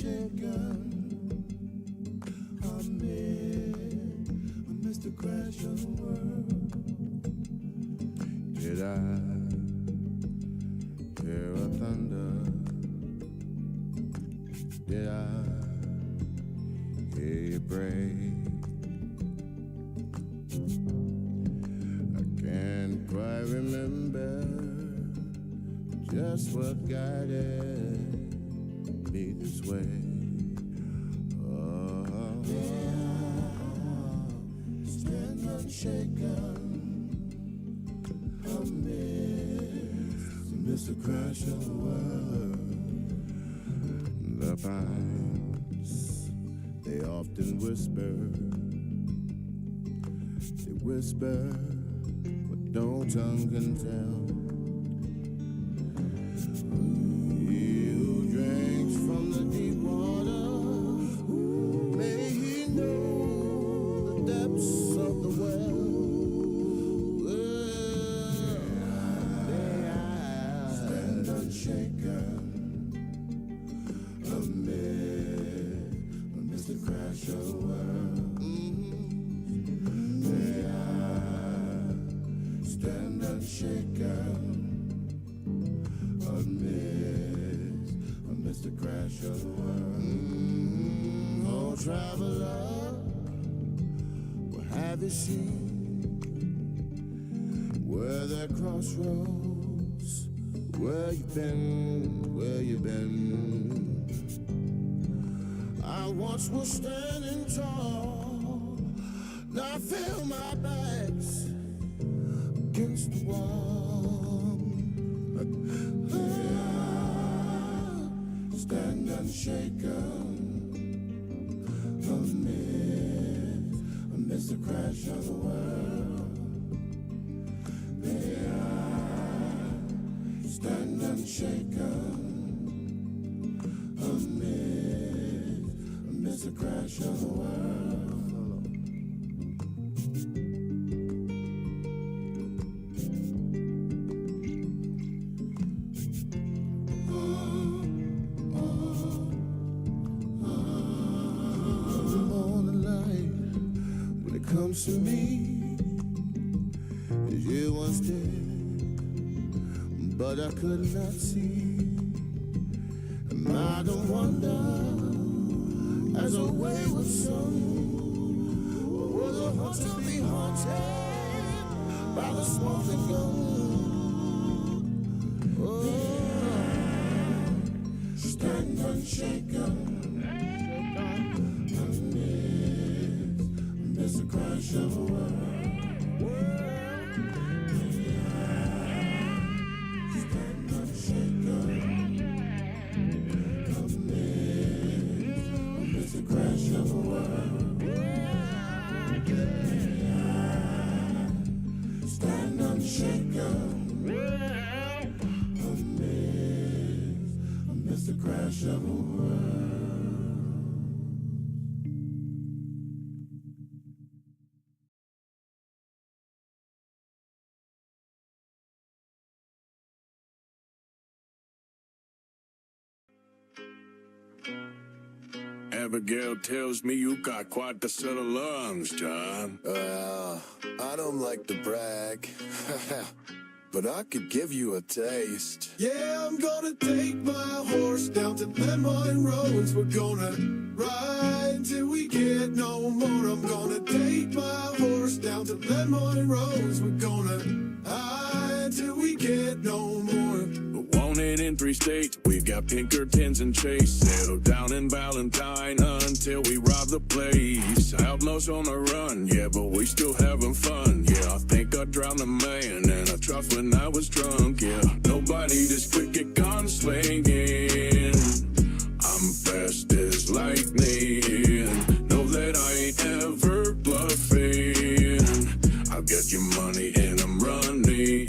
unshaken. I'm Mr. Crash of the world. Did I hear a thunder? Did I hear you break? I can't quite remember just what guided me this way. Oh, stand unshaken. I'm Mr. Crash of the world. The pines, they often whisper. They whisper what no tongue can tell. He who drinks from the deep water, may he know the depths of the well. Stand unshaken. Mr. Crash of the world. May I stand unshaken amidst Mr. Crash of the world. Oh, traveler, what have you seen? Where there crossroads? Where you been? Where you been? I once was standing tall, now I feel my back's against the wall. Stand unshaken amidst the crash of the world. May I stand unshaken amidst the crash of the world. Comes to me as you once did, but I could not see. And I don't wonder, as a wayward son, will the hunter be haunted by the smoking gun? Oh, stand unshaken. It's the crash of the world. Stand unshaken. It's the crash of the world. Stand unshaken. It's the crash of the world. Abigail tells me you got quite the set of lungs, John. I don't like to brag, but I could give you a taste. Yeah, I'm gonna take my horse down to Lemon Roads. We're gonna ride till we get no more. I'm gonna take my horse down to Lemon Roads. We're gonna ride till we get no more. Wanted in 3 states, we've got Pinkertons and Chase. Settled down in Valentine until we rob the place. Outlaws on the run, yeah, but we still having fun. Yeah, I think I drowned a man in a trough when I was drunk. Yeah, nobody this quick at gunslinging. I'm fast as lightning. Know that I ain't ever bluffing. I'll get your money and I'm running.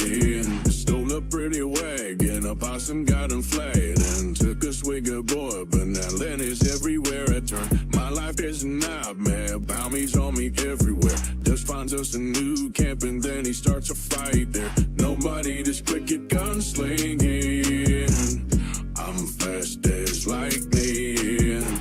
Stole a pretty wagon, a possum got inflated and took a swig of boy, but now Lenny's everywhere I turn. My life is a nightmare, bounties on me everywhere. Just finds us a new camp and then he starts a fight there. Nobody this quick at gunslinging. I'm fast as lightning.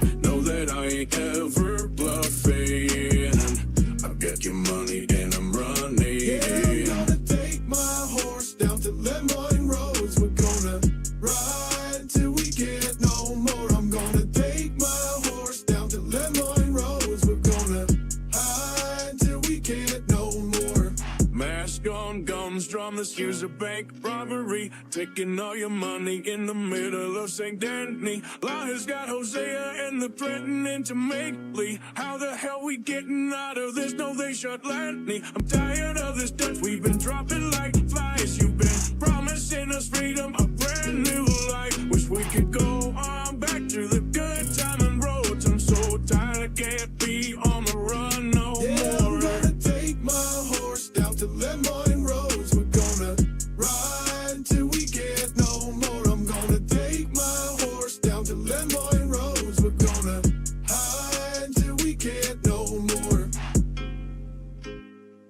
excuse a bank robbery, taking all your money in the middle of St. Denis. Law has got Hosea and they're threatening to make Lee. How the hell we getting out of this? No, they shut Lanny. I'm tired of this Dutch, we've been dropping like flies. You've been promising us freedom, a brand new life. Wish we could go on back to the good time and roads. I'm so tired, I can't be on the run no more. I'm gonna take my horse down to Lemoyne Roads. We're gonna ride till we get no more. I'm gonna take my horse down to Lemoyne Roads. We're gonna hide till we get no more.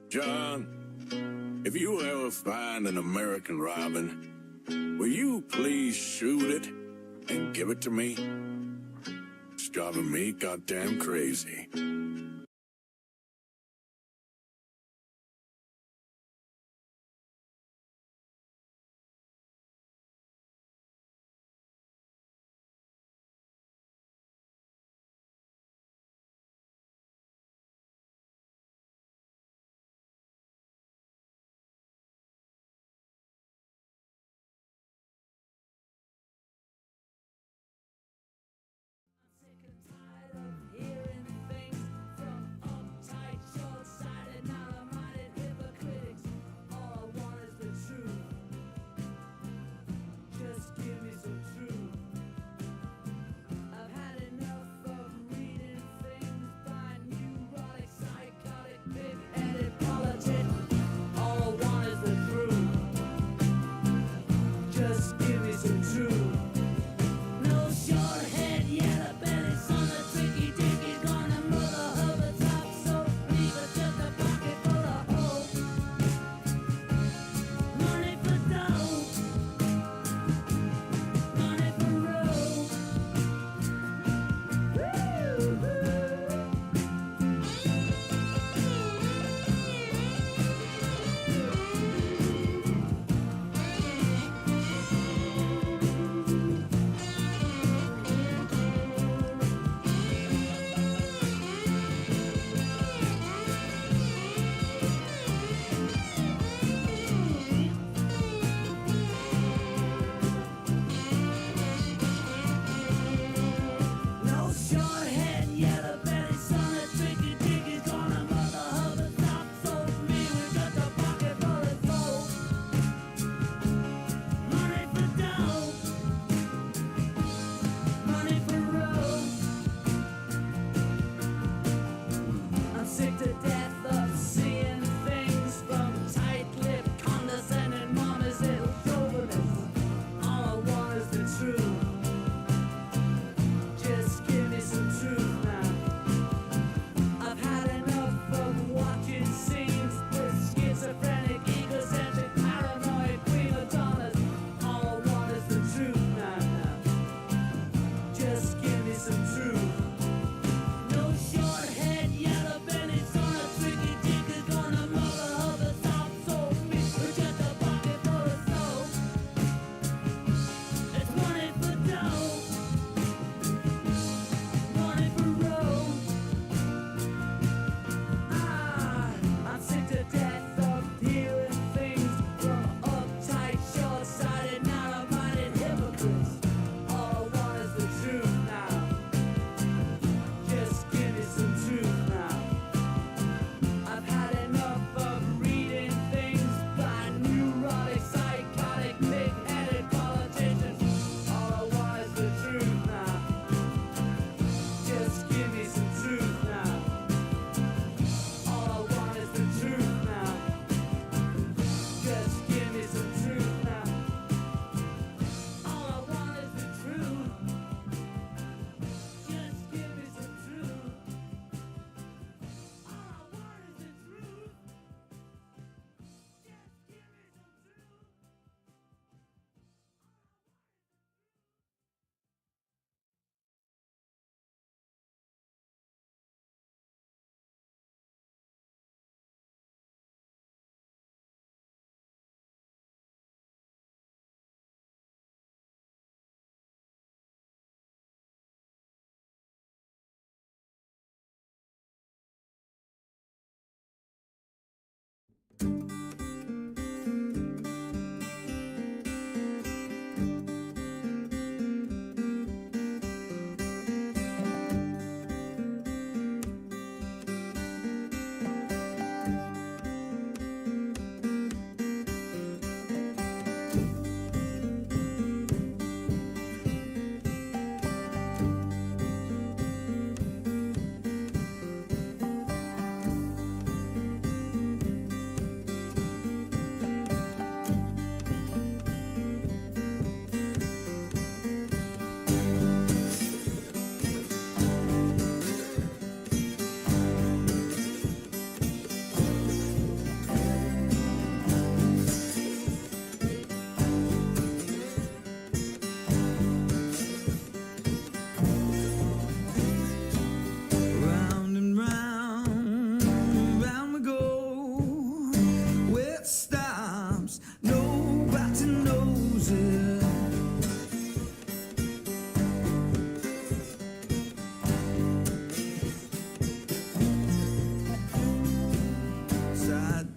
John, if you ever find an American robin, will you please shoot it and give it to me? It's driving me goddamn crazy. Sick and tired of hearing things from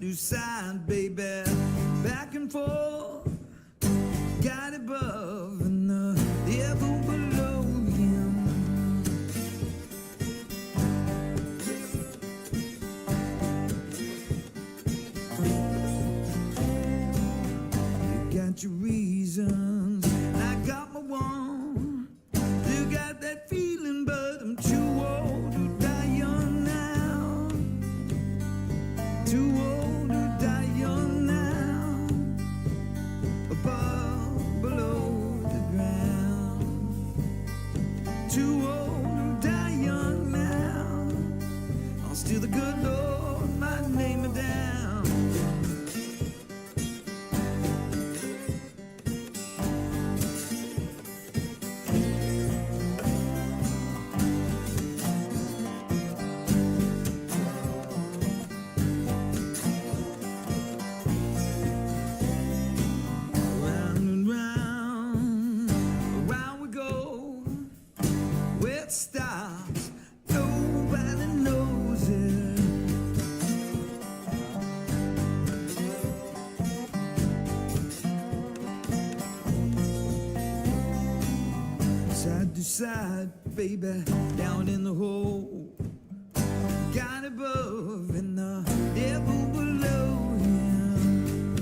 to side, baby, back and forth, God above and the devil below him. You got your reasons, I got my one. You got that feeling, but I'm too old to die young now. Too old to die young now. Above, below the ground. Too old to die young now. I'll still the good Lord might lay me down. Stops, nobody knows it. Side to side, baby, down in the hole. God above and the devil below him.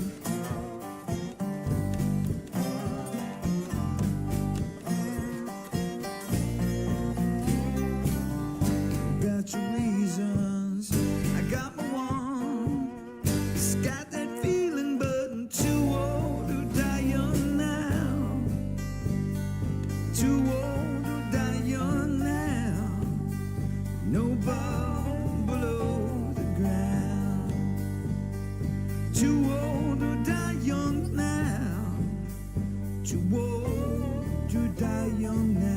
Got your reasons, I got my one. It's got that feeling, but I'm too old to die young now. Too old to die young now. No above, below the ground. Too old to die young now. Too old to die young now.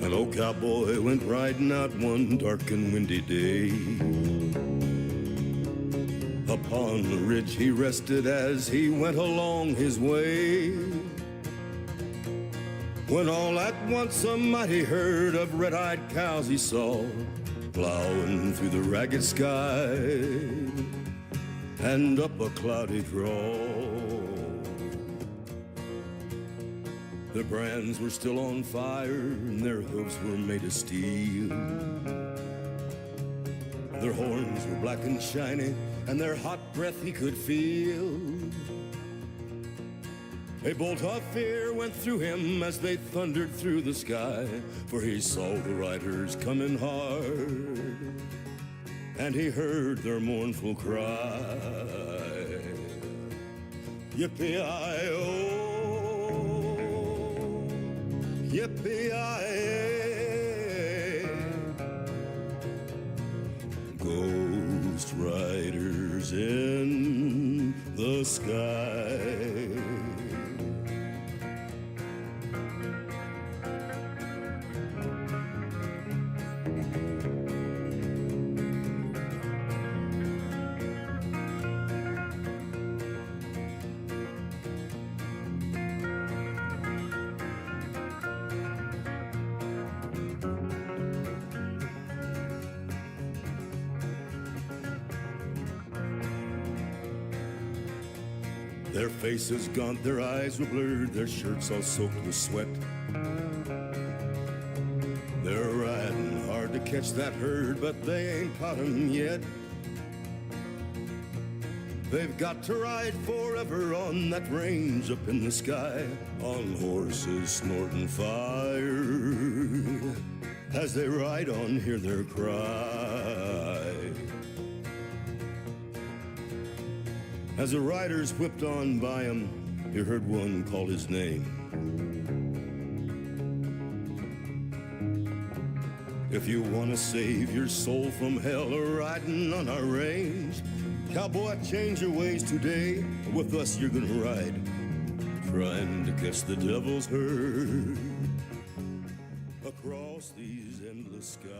An old cowboy went riding out one dark and windy day. Upon the ridge he rested as he went along his way. When all at once a mighty herd of red-eyed cows he saw, plowing through the ragged sky and up a cloudy draw. Their brands were still on fire and their hooves were made of steel. Their horns were black and shiny and their hot breath he could feel. A bolt of fear went through him as they thundered through the sky, for he saw the riders coming hard and he heard their mournful cry. Yippee-i-oh, yippee-i-ay, ghost riders in the sky. Their faces gaunt, their eyes were blurred, their shirts all soaked with sweat. They're riding hard to catch that herd, but they ain't caught 'em yet. They've got to ride forever on that range up in the sky, on horses snorting fire. As they ride on, hear their cry. As the riders whipped on by him, he heard one call his name. If you want to save your soul from hell or riding on our range, cowboy, change your ways today. With us you're gonna ride, trying to catch the devil's herd across these endless skies.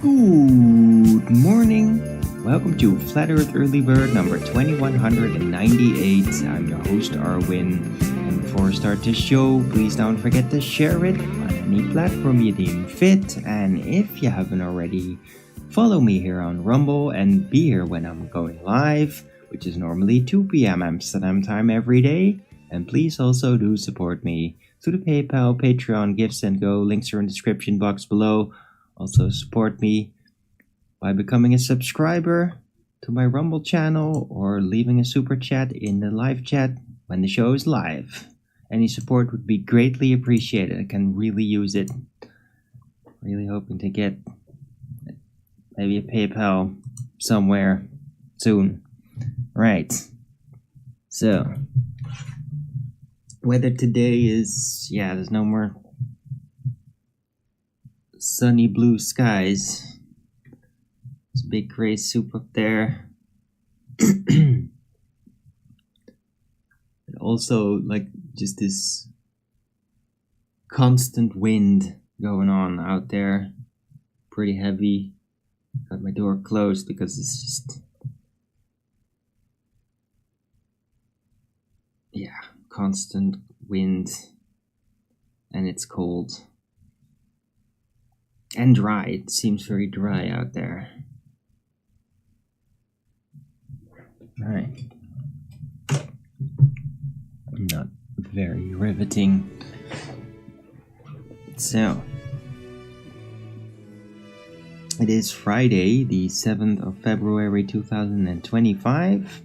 Good morning. Welcome to Flat Earth Early Bird number 2198. I'm your host Arwin. And before I start the show, please don't forget to share it on any platform you deem fit. And if you haven't already, follow me here on Rumble and be here when I'm going live, which is normally 2 p.m. Amsterdam time every day. And please also do support me through the PayPal, Patreon, Gifts and Go. Links are in the description box below. Also support me by becoming a subscriber to my Rumble channel or leaving a super chat in the live chat when the show is live. Any support would be greatly appreciated. I can really use it. Really hoping to get maybe a PayPal somewhere soon. Right. So, weather today is, there's no more sunny blue skies. There's a big gray soup up there. And also, just this constant wind going on out there. Pretty heavy. Got my door closed because it's just... constant wind. And it's cold. And dry. It seems very dry out there. Alright. Not very riveting. So, it is Friday, the 7th of February 2025.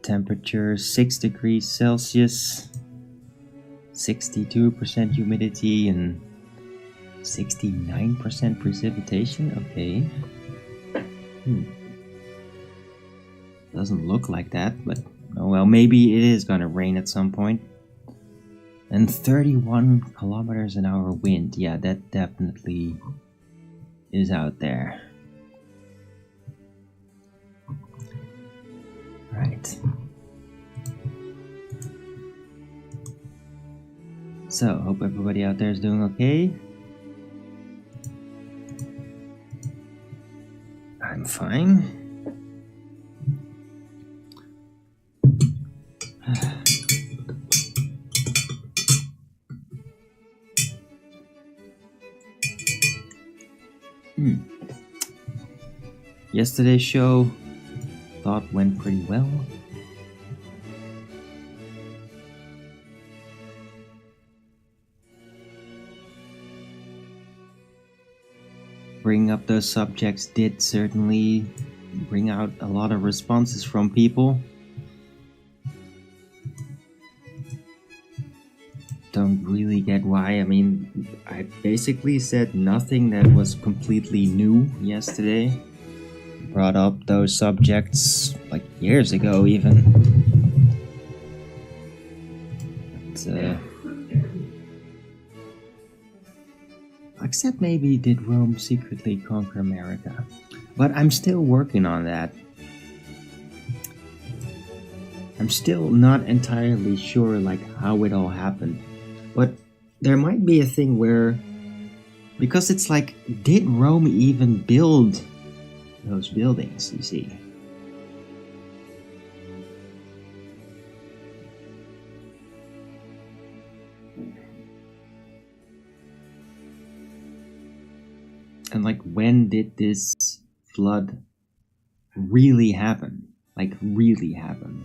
Temperature 6 degrees Celsius. 62% humidity and 69% precipitation. Okay. Doesn't look like that, but oh well, maybe it is gonna rain at some point. And 31 kilometers an hour wind. Yeah, that definitely is out there. Right. So, hope everybody out there is doing okay. I'm fine. Yesterday's show, thought went pretty well. Bringing up those subjects did certainly bring out a lot of responses from people. Don't really get why. I mean, I basically said nothing that was completely new yesterday. Brought up those subjects like years ago even. But, except maybe did Rome secretly conquer America? But I'm still working on that. I'm still not entirely sure like how it all happened. But there might be a thing where, because it's like, did Rome even build those buildings, you see? And like, when did this flood really happen? Like, really happen?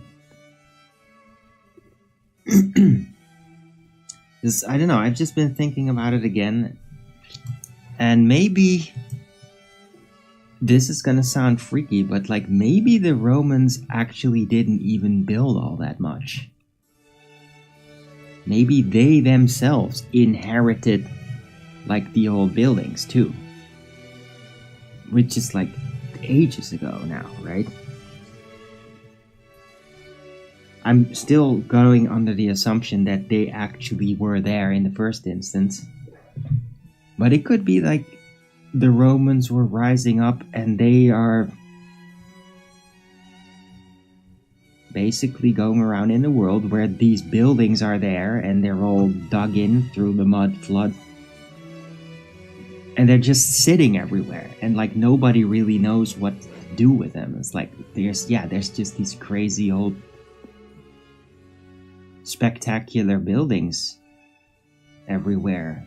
I don't know, I've just been thinking about it again. And maybe this is gonna sound freaky, but like, maybe the Romans actually didn't even build all that much. Maybe they themselves inherited like the old buildings too. Which is like ages ago now, right? I'm still going under the assumption that they actually were there in the first instance. But it could be like the Romans were rising up and they are basically going around in the world where these buildings are there and they're all dug in through the mud flood. And they're just sitting everywhere, and like nobody really knows what to do with them. It's like there's just these crazy old spectacular buildings everywhere.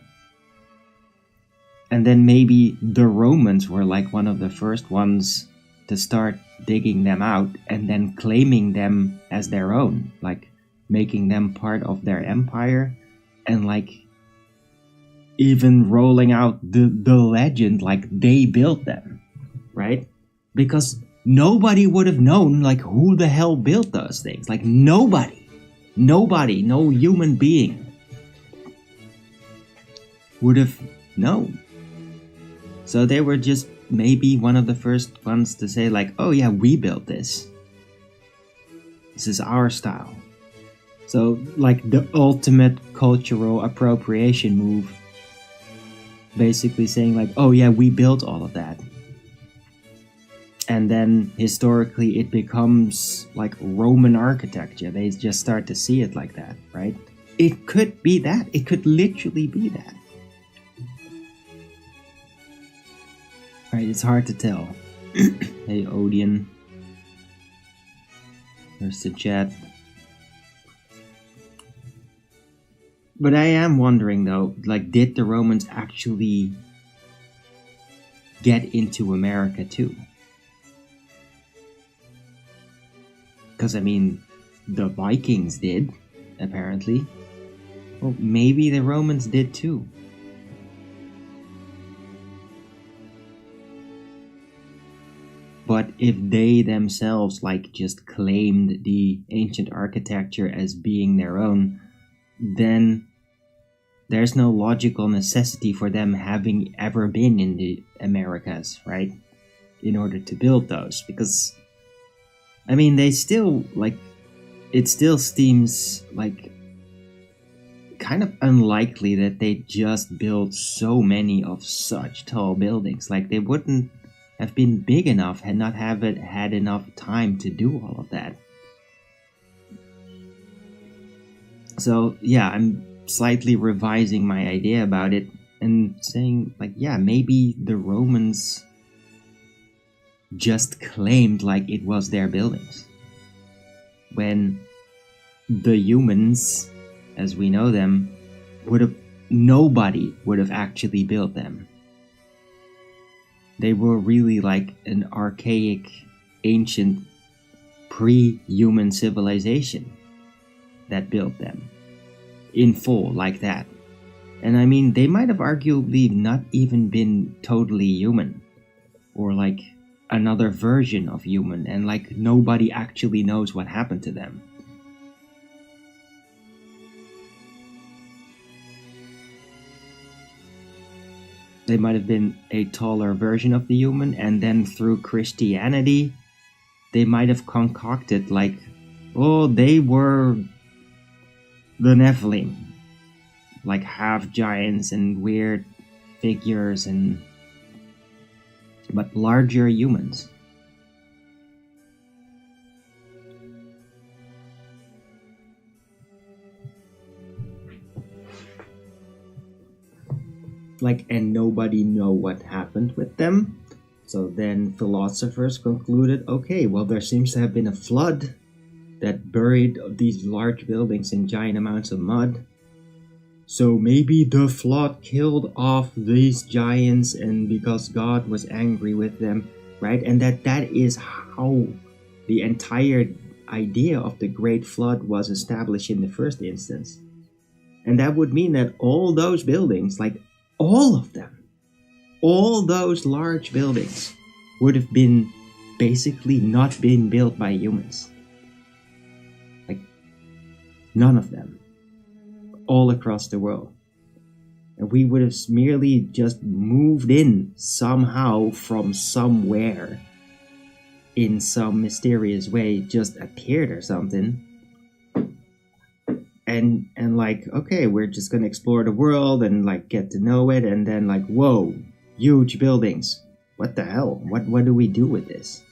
And then maybe the Romans were like one of the first ones to start digging them out and then claiming them as their own, like making them part of their empire, and like even rolling out the legend like they built them, right? Because nobody would have known like who the hell built those things. Like nobody, no human being would have known. So they were just maybe one of the first ones to say like, oh yeah, we built this. This is our style. So like the ultimate cultural appropriation move. Basically saying like, oh yeah, we built all of that. And then historically it becomes like Roman architecture. They just start to see it like that, right? It could be that. It could literally be that. Right, it's hard to tell. Hey Odeon. There's the chat. But I am wondering though, like, did the Romans actually get into America too? Because, I mean, the Vikings did, apparently. Well, maybe the Romans did too. But if they themselves, like, just claimed the ancient architecture as being their own, then there's no logical necessity for them having ever been in the Americas, right? In order to build those. Because, I mean, they still, like, it still seems, like, kind of unlikely that they just built so many of such tall buildings. Like, they wouldn't have been big enough and not have it had enough time to do all of that. So yeah, I'm slightly revising my idea about it and saying, like, yeah, maybe the Romans just claimed like it was their buildings, when the humans, as we know them, nobody would have actually built them. They were really like an archaic, ancient, pre-human civilization that built them in full like that. And I mean, they might have arguably not even been totally human, or like another version of human, and like nobody actually knows what happened to them. They might have been a taller version of the human, and then through Christianity, they might have concocted like, oh, they were the Nephilim, like half giants and weird figures, but larger humans. Like, and nobody know what happened with them. So then philosophers concluded, okay, well, there seems to have been a flood that buried these large buildings in giant amounts of mud. So maybe the flood killed off these giants, and because God was angry with them, right? And that is how the entire idea of the Great Flood was established in the first instance. And that would mean that all those buildings, like all of them, all those large buildings would have been basically not been built by humans. Like, none of them. All across the world. And we would have merely just moved in somehow from somewhere in some mysterious way, just appeared or something. And like, okay, we're just gonna explore the world and like get to know it, and then like, whoa, huge buildings. What the hell? What do we do with this?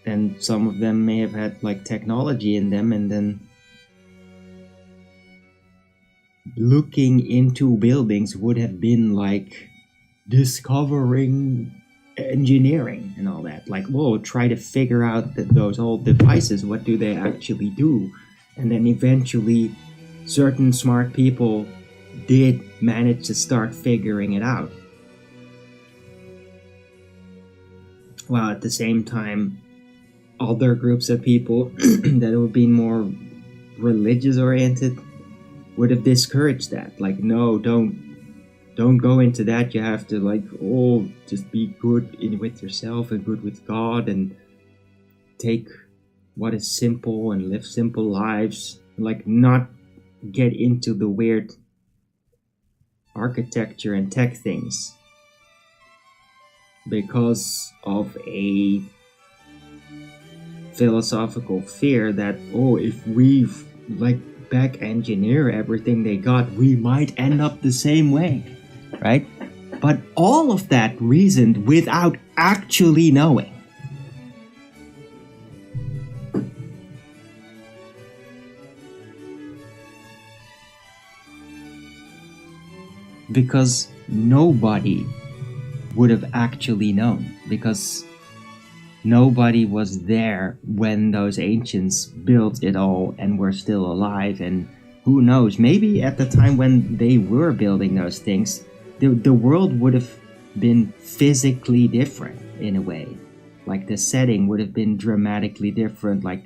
And some of them may have had like technology in them, and then looking into buildings would have been like discovering engineering and all that. Like, whoa, try to figure out those old devices, what do they actually do? And then eventually certain smart people did manage to start figuring it out. While at the same time, other groups of people that would be more religious oriented would have discouraged that. Like, no, don't go into that. You have to like, oh, just be good with yourself and good with God, and take what is simple and live simple lives. Like, not get into the weird architecture and tech things because of a philosophical fear that, oh, if we like back engineer everything they got, we might end up the same way, right? But all of that reasoned without actually knowing. Because nobody would have actually known, because nobody was there when those ancients built it all and were still alive. And who knows, maybe at the time when they were building those things, the world would have been physically different in a way. Like, the setting would have been dramatically different, like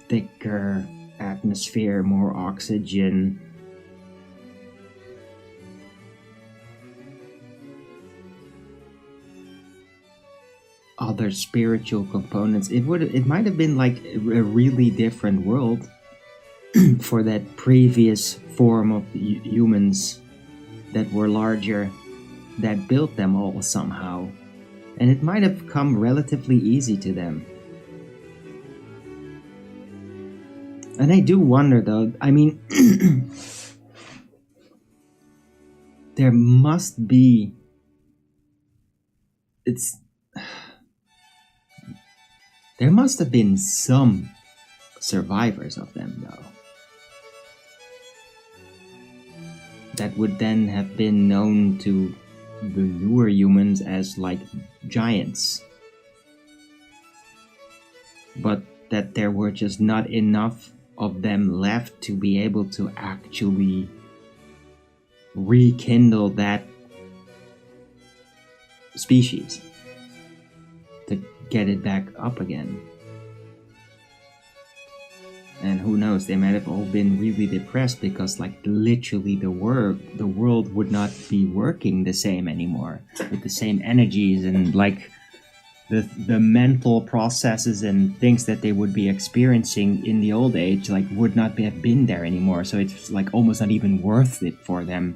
thicker atmosphere, more oxygen. Other spiritual components. It might have been like a really different world for that previous form of humans that were larger, that built them all somehow. And it might have come relatively easy to them. And I do wonder though, I mean, there must be, there must have been some survivors of them though, that would then have been known to the newer humans as like giants, but that there were just not enough of them left to be able to actually rekindle that species, to get it back up again. And who knows, they might have all been really depressed because like literally the world would not be working the same anymore, with the same energies, and like the mental processes and things that they would be experiencing in the old age like would not have been there anymore. So it's like almost not even worth it for them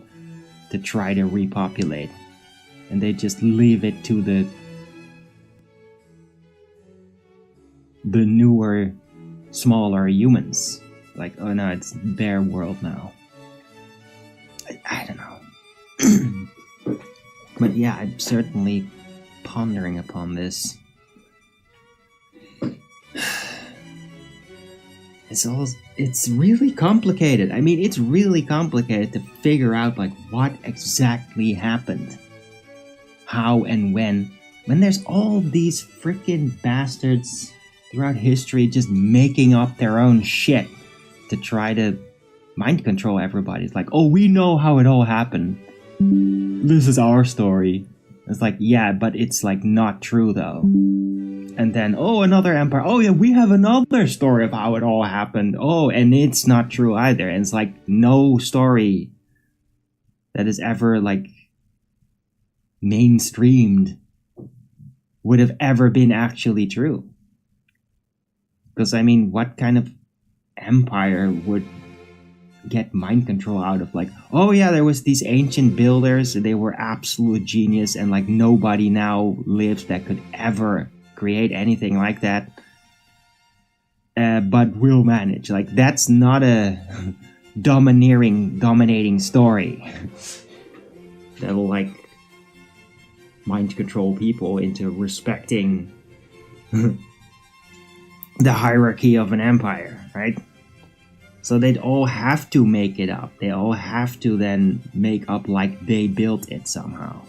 to try to repopulate, and they just leave it to the newer, smaller humans. Like, oh no, it's their world now. I don't know. But yeah, I'm certainly pondering upon this. It's really complicated. I mean, it's really complicated to figure out like what exactly happened, how and when there's all these freaking bastards throughout history just making up their own shit to try to mind control everybody. It's like, oh, we know how it all happened. This is our story. It's like, yeah, but it's like not true though. And then, oh, another empire. Oh yeah, we have another story of how it all happened. Oh, and it's not true either. And it's like no story that is ever like mainstreamed would have ever been actually true. Because I mean, what kind of empire would get mind control out of like, oh yeah, there was these ancient builders, they were absolute genius, and like nobody now lives that could ever create anything like that, but we'll manage. Like, that's not a dominating story that'll like mind control people into respecting the hierarchy of an empire, right? So they'd all have to make it up. They all have to then make up like they built it somehow.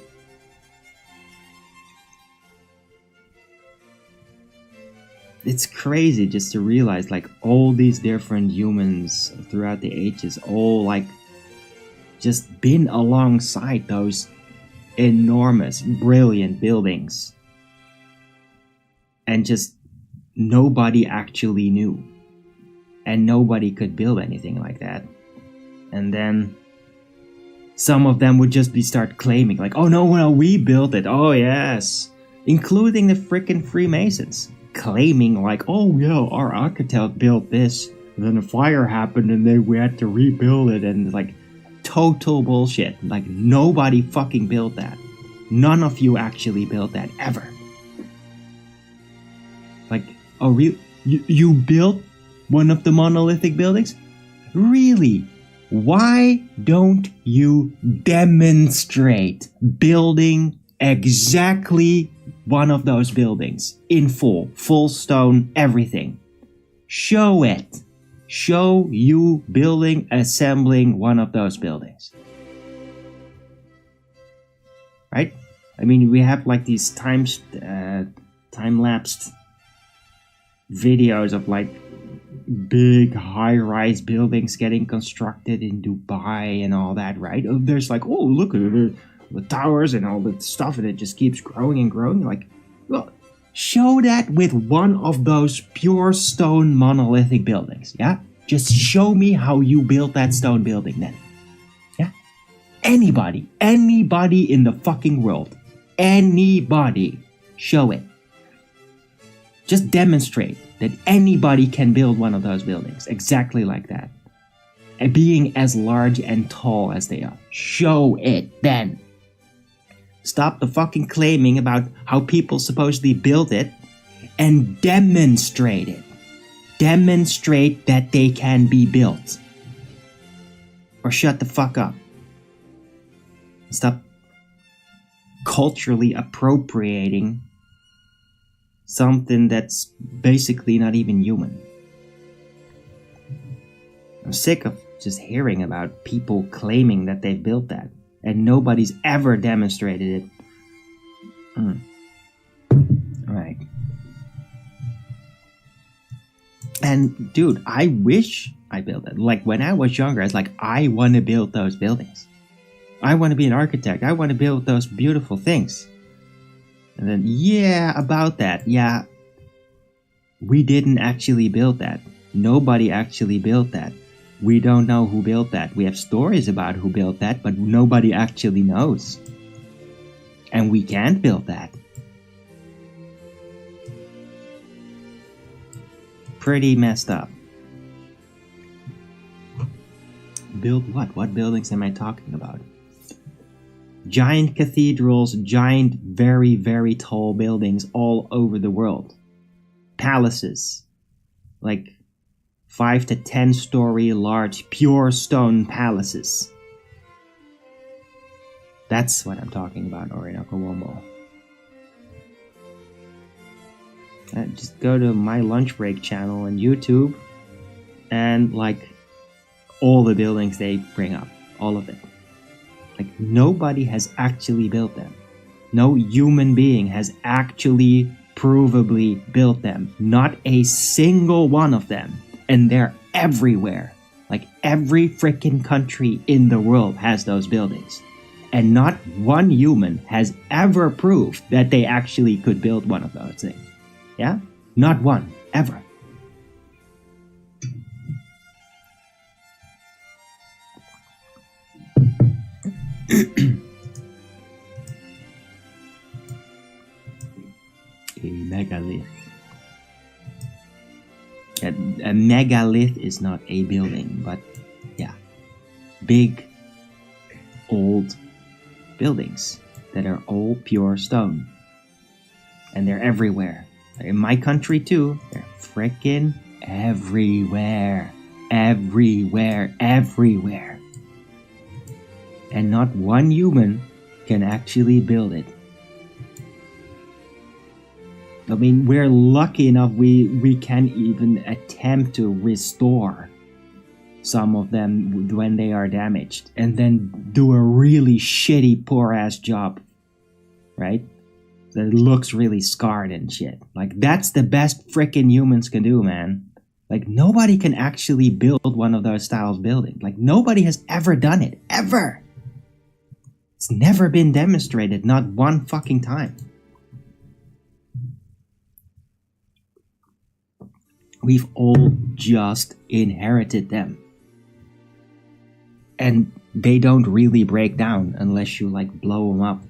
It's crazy just to realize like all these different humans throughout the ages all like just been alongside those enormous, brilliant buildings. And just nobody actually knew. And nobody could build anything like that. And then some of them would just start claiming like, oh no, we built it. Oh yes. Including the frickin' Freemasons. Claiming like, oh yeah, our architect built this. And then a fire happened and then we had to rebuild it. And like total bullshit. Like nobody fucking built that. None of you actually built that ever. Like, oh really? You built one of the monolithic buildings? Really? Why don't you demonstrate building exactly one of those buildings in full stone, everything? Show it. Show you building, assembling one of those buildings. Right? I mean, we have like these time-lapsed videos of like big high-rise buildings getting constructed in Dubai and all that, right? There's like, oh, look at the towers and all the stuff, and it just keeps growing and growing. Like, well, show that with one of those pure stone monolithic buildings, yeah? Just show me how you built that stone building then, yeah? Anybody in the fucking world, anybody, show it. Just demonstrate that anybody can build one of those buildings exactly like that. And being as large and tall as they are. Show it then. Stop the fucking claiming about how people supposedly built it and demonstrate it. demonstrate that they can be built. Or shut the fuck up. Stop culturally appropriating something that's basically not even human. I'm sick of just hearing about people claiming that they've built that, and nobody's ever demonstrated it. Right. And dude, I wish I built it. Like when I was younger, I was like, I want to build those buildings. I want to be an architect. I want to build those beautiful things. And then, yeah, about that. Yeah, we didn't actually build that. Nobody actually built that. We don't know who built that. We have stories about who built that, but nobody actually knows. And we can't build that. Pretty messed up. Build what? What buildings am I talking about? Giant cathedrals, giant, very, very tall buildings all over the world. Palaces. Like 5 to 10 story large pure stone palaces. That's what I'm talking about, Orinoco Wombo. Just go to my lunch break channel on YouTube and like all the buildings they bring up, all of it. Like nobody has actually built them. No human being has actually provably built them. Not a single one of them. And they're everywhere. Like every freaking country in the world has those buildings. And not one human has ever proved that they actually could build one of those things. Yeah? Not one. Ever. A megalith. A megalith is not a building, but yeah, big, old buildings that are all pure stone. And they're everywhere. In my country too, they're frickin' everywhere. Everywhere, everywhere. And not one human can actually build it. I mean, we're lucky enough we can even attempt to restore some of them when they are damaged. And then do a really shitty, poor-ass job. Right? That looks really scarred and shit. Like, that's the best frickin' humans can do, man. Like, nobody can actually build one of those styles buildings. Like, nobody has ever done it. Ever! It's never been demonstrated, not one fucking time. We've all just inherited them. And they don't really break down unless you, like, blow them up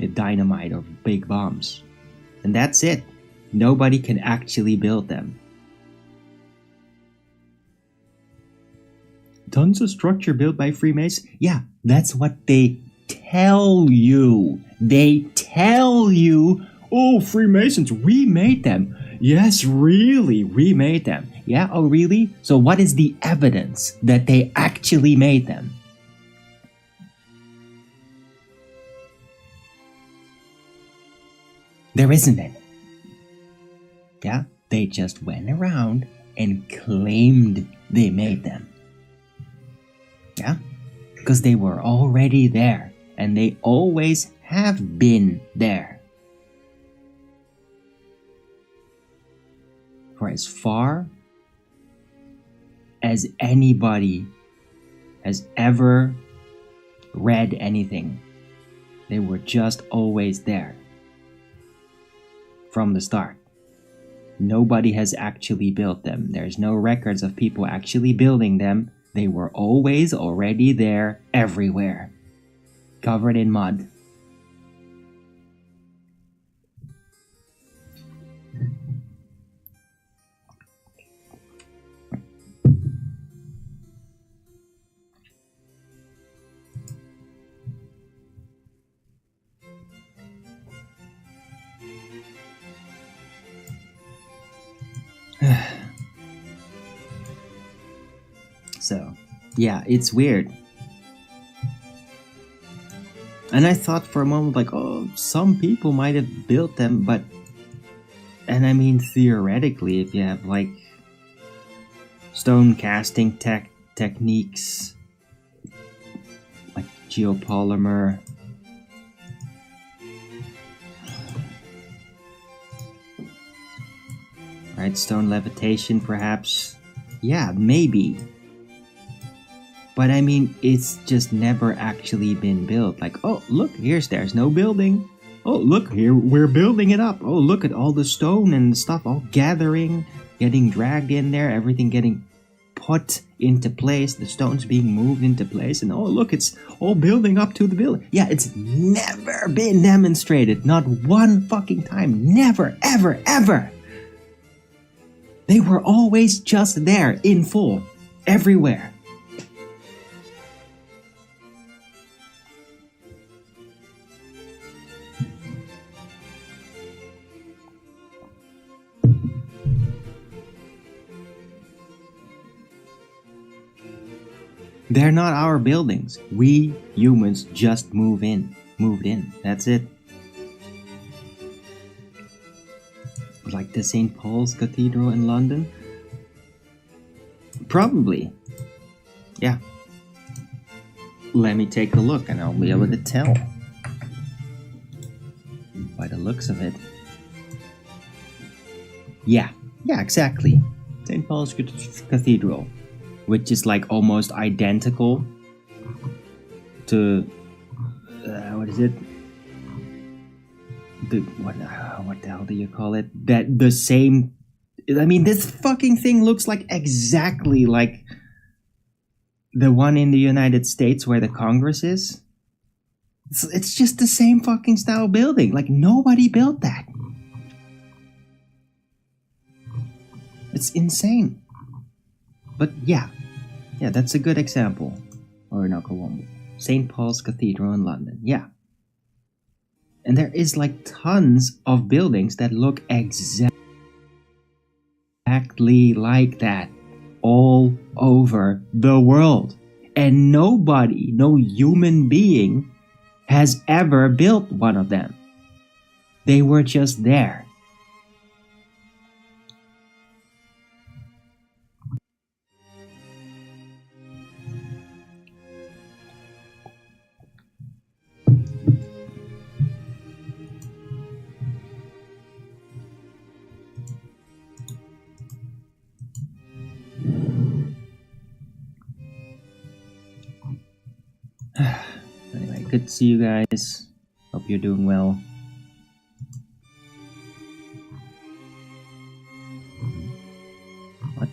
with dynamite or big bombs. And that's it. Nobody can actually build them. Tons of structure built by Freemasons? Yeah, that's what they tell you. They tell you, oh, Freemasons, we made them. Yes, really, we made them. Yeah, oh, really? So what is the evidence that they actually made them? There isn't any. Yeah, they just went around and claimed they made them. Yeah, because they were already there, and they always have been there. For as far as anybody has ever read anything, they were just always there. From the start. Nobody has actually built them. There's no records of people actually building them. They were always already there, everywhere. Covered in mud. So, yeah, it's weird. And I thought for a moment, like, oh, some people might have built them, but... And I mean, theoretically, if you have, like, stone casting techniques, like geopolymer, right, stone levitation, perhaps, yeah, maybe. But I mean, it's just never actually been built. Like, oh, look, there's no building. Oh, look, here, we're building it up. Oh, look at all the stone and stuff all gathering, getting dragged in there, everything getting put into place, the stones being moved into place, and oh, look, it's all building up to the building. Yeah, it's never been demonstrated. Not one fucking time. Never, ever, ever. They were always just there, in full, everywhere. They're not our buildings. We humans just moved in. That's it. Like the St. Paul's Cathedral in London? Probably. Yeah. Let me take a look and I'll be able to tell. By the looks of it. Yeah, exactly. St. Paul's Cathedral. Which is like almost identical to what is it? What the hell do you call it? That the same. I mean, this fucking thing looks like exactly like the one in the United States where the Congress is. It's just the same fucking style building. Like nobody built that. It's insane. But yeah, that's a good example. Or no, St. Paul's Cathedral in London, yeah. And there is like tons of buildings that look exactly like that all over the world. And nobody, no human being, has ever built one of them. They were just there. Anyway, good to see you guys. Hope you're doing well. What?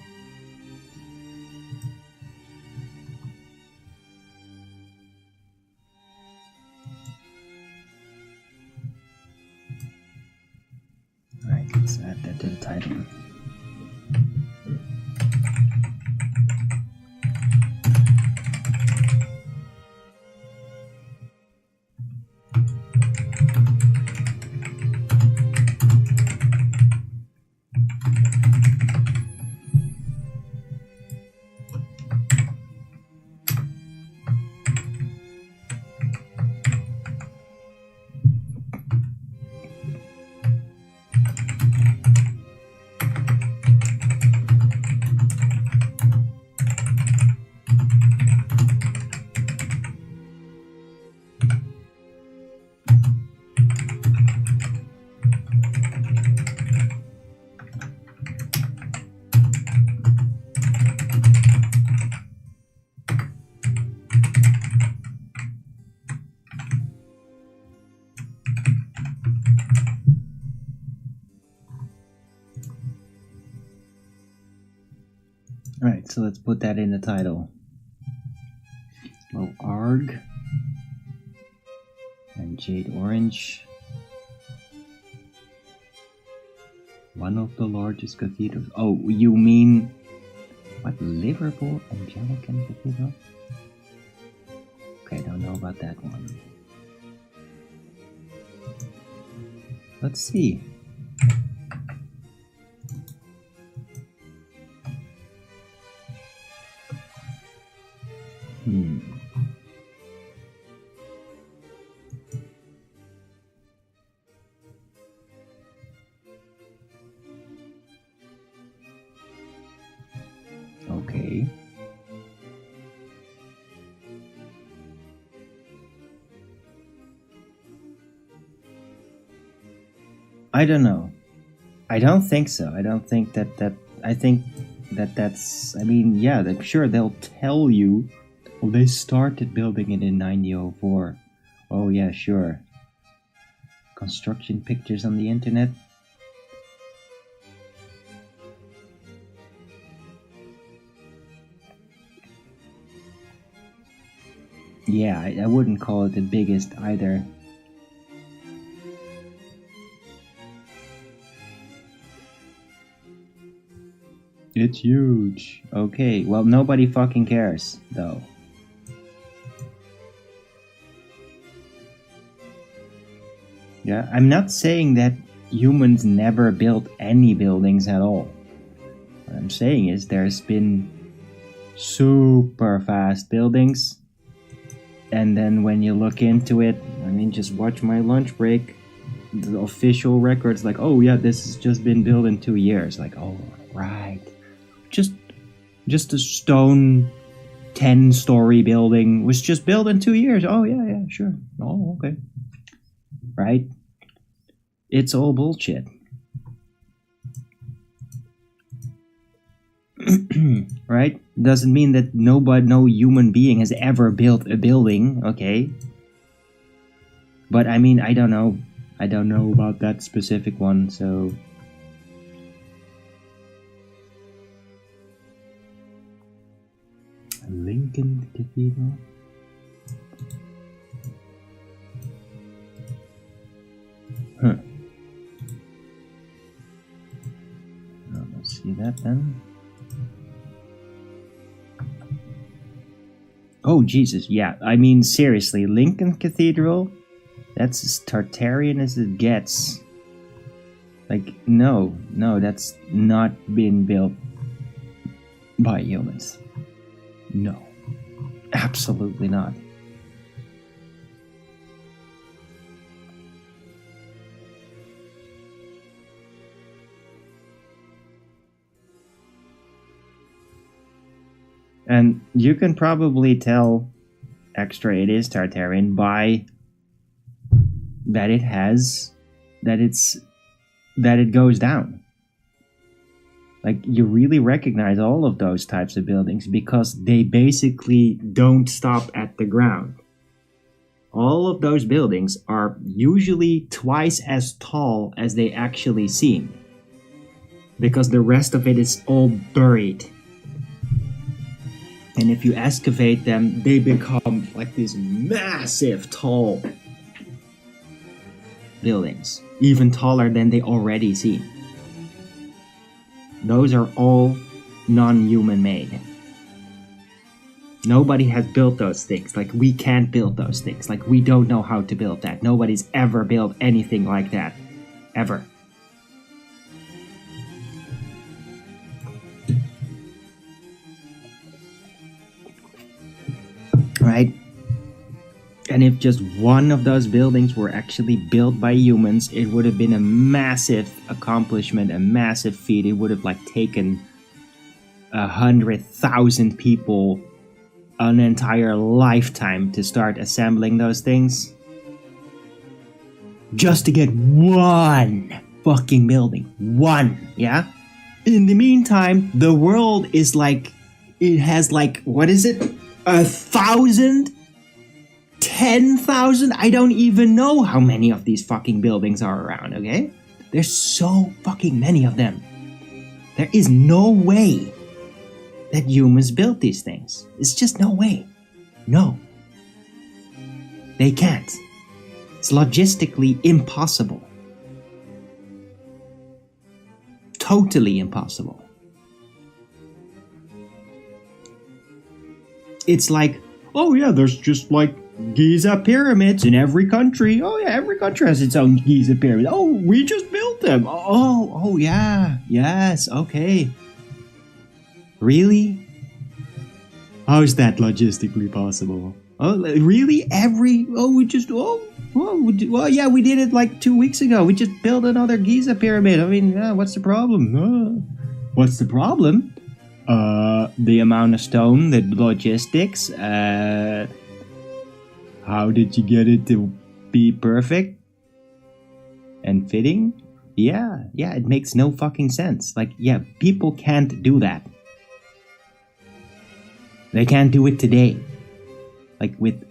Alright, let's add that to the title. Alright, so let's put that in the title. Well, Arg and Jade Orange. One of the largest cathedrals. Oh, you mean what? Liverpool Anglican Cathedral? Okay, don't know about that one. Let's see. Okay. I don't know. I don't think so. I don't think that I think that's, I mean, yeah, I'm sure they'll tell you, well, they started building it in 1904. Oh yeah, sure. Construction pictures on the internet. Yeah, I wouldn't call it the biggest either. It's huge. Okay, well, nobody fucking cares, though. Yeah, I'm not saying that humans never built any buildings at all. What I'm saying is there's been super fast buildings. And then when you look into it, I mean, just watch my lunch break. The official records like, oh yeah, this has just been built in 2 years. Like, oh, right. Just a stone 10-story building was just built in 2 years. Oh yeah, sure. Oh, okay. Right? It's all bullshit. Right? Doesn't mean that no human being has ever built a building, okay? But I mean, I don't know about that specific one, so... Lincoln Cathedral? Huh. Well, let's see that then. Oh, Jesus, yeah. I mean, seriously, Lincoln Cathedral? That's as Tartarian as it gets. Like, no, that's not been built by humans. No. Absolutely not. And you can probably tell extra it is Tartarian by that it goes down. Like, you really recognize all of those types of buildings because they basically don't stop at the ground. All of those buildings are usually twice as tall as they actually seem, because the rest of it is all buried. And if you excavate them, they become like these massive, tall buildings, even taller than they already seem. Those are all non-human made. Nobody has built those things. Like, we can't build those things. Like, we don't know how to build that. Nobody's ever built anything like that. Ever. Right? And if just one of those buildings were actually built by humans, it would have been a massive accomplishment, a massive feat. It would have like taken 100,000 people an entire lifetime to start assembling those things. Just to get one fucking building. One, yeah? In the meantime, the world is like, it has like, what is it? 1,000? 10,000? I don't even know how many of these fucking buildings are around, okay? There's so fucking many of them. There is no way that humans built these things. It's just no way. No. They can't. It's logistically impossible. Totally impossible. It's like, oh yeah, there's just like Giza pyramids in every country. Oh yeah, every country has its own Giza pyramid. Oh, we just built them. Oh yeah, yes, okay. Really? How is that logistically possible? Oh, really? We did it like 2 weeks ago. We just built another Giza pyramid. I mean, what's the problem? What's the problem? The amount of stone, the logistics. How did you get it to be perfect and fitting? Yeah, it makes no fucking sense. Like, yeah, people can't do that. They can't do it today. Like with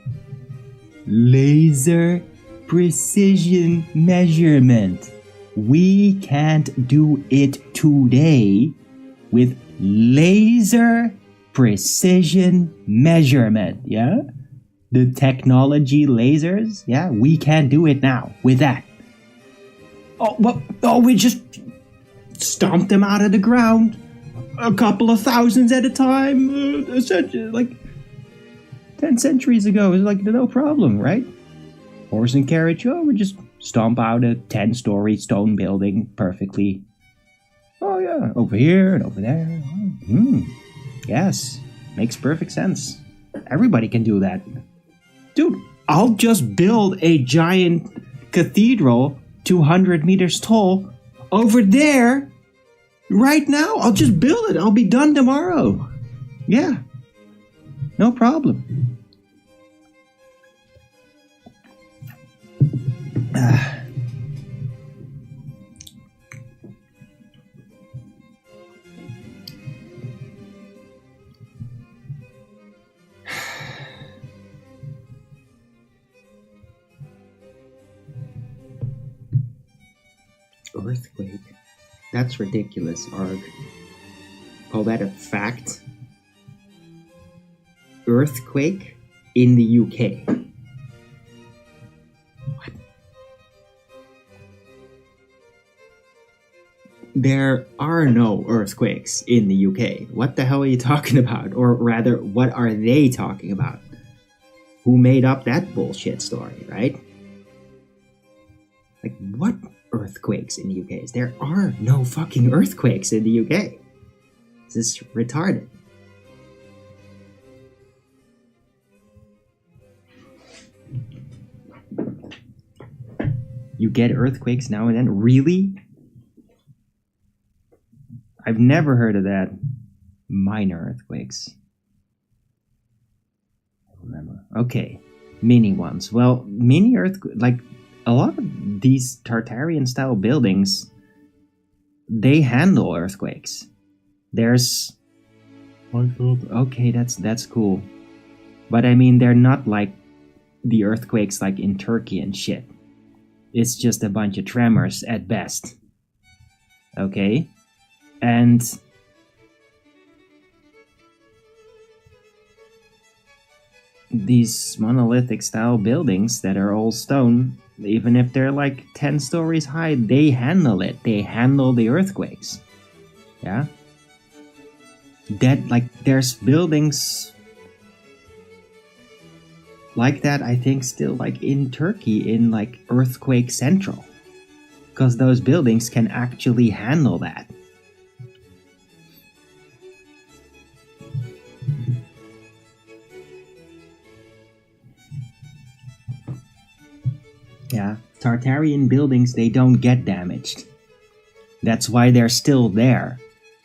laser precision measurement. We can't do it today with laser precision measurement, yeah? The technology lasers, yeah? We can't do it now with that. We just stomped them out of the ground. A couple of thousands at a time. Like 10 centuries ago, it was like no problem, right? Horse and carriage, we just stomp out a 10-story stone building perfectly. Oh yeah, over here and over there. Yes, makes perfect sense. Everybody can do that. Dude, I'll just build a giant cathedral 200 meters tall over there right now. I'll just build it. I'll be done tomorrow. Yeah, no problem. Earthquake? That's ridiculous, Arg. Call that a fact? Earthquake in the UK. What? There are no earthquakes in the UK. What the hell are you talking about? Or rather, what are they talking about? Who made up that bullshit story, right? Like, what earthquakes in the UK? There are no fucking earthquakes in the UK. This is retarded. You get earthquakes now and then? Really? I've never heard of that. Minor earthquakes. I remember. Okay. Mini ones. Well, mini earthquakes, like a lot of these Tartarian style buildings, they handle earthquakes. There's... Okay, that's cool. But I mean, they're not like the earthquakes like in Turkey and shit. It's just a bunch of tremors at best. Okay? And these monolithic style buildings that are all stone, even if they're like 10 stories high, they handle it. They handle the earthquakes. Yeah? That, like, there's buildings like that, I think, still like in Turkey, in like earthquake central, because those buildings can actually handle that. Yeah, Tartarian buildings, they don't get damaged. That's why they're still there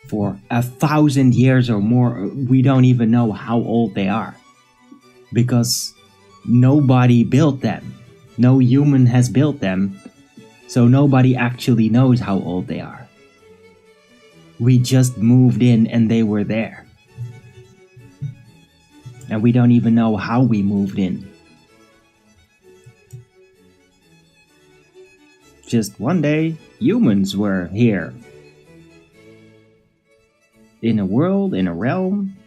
for 1,000 years or more. We don't even know how old they are, because nobody built them. No human has built them, so nobody actually knows how old they are. We just moved in and they were there. And we don't even know how we moved in. Just one day, humans were here. In a world, in a realm,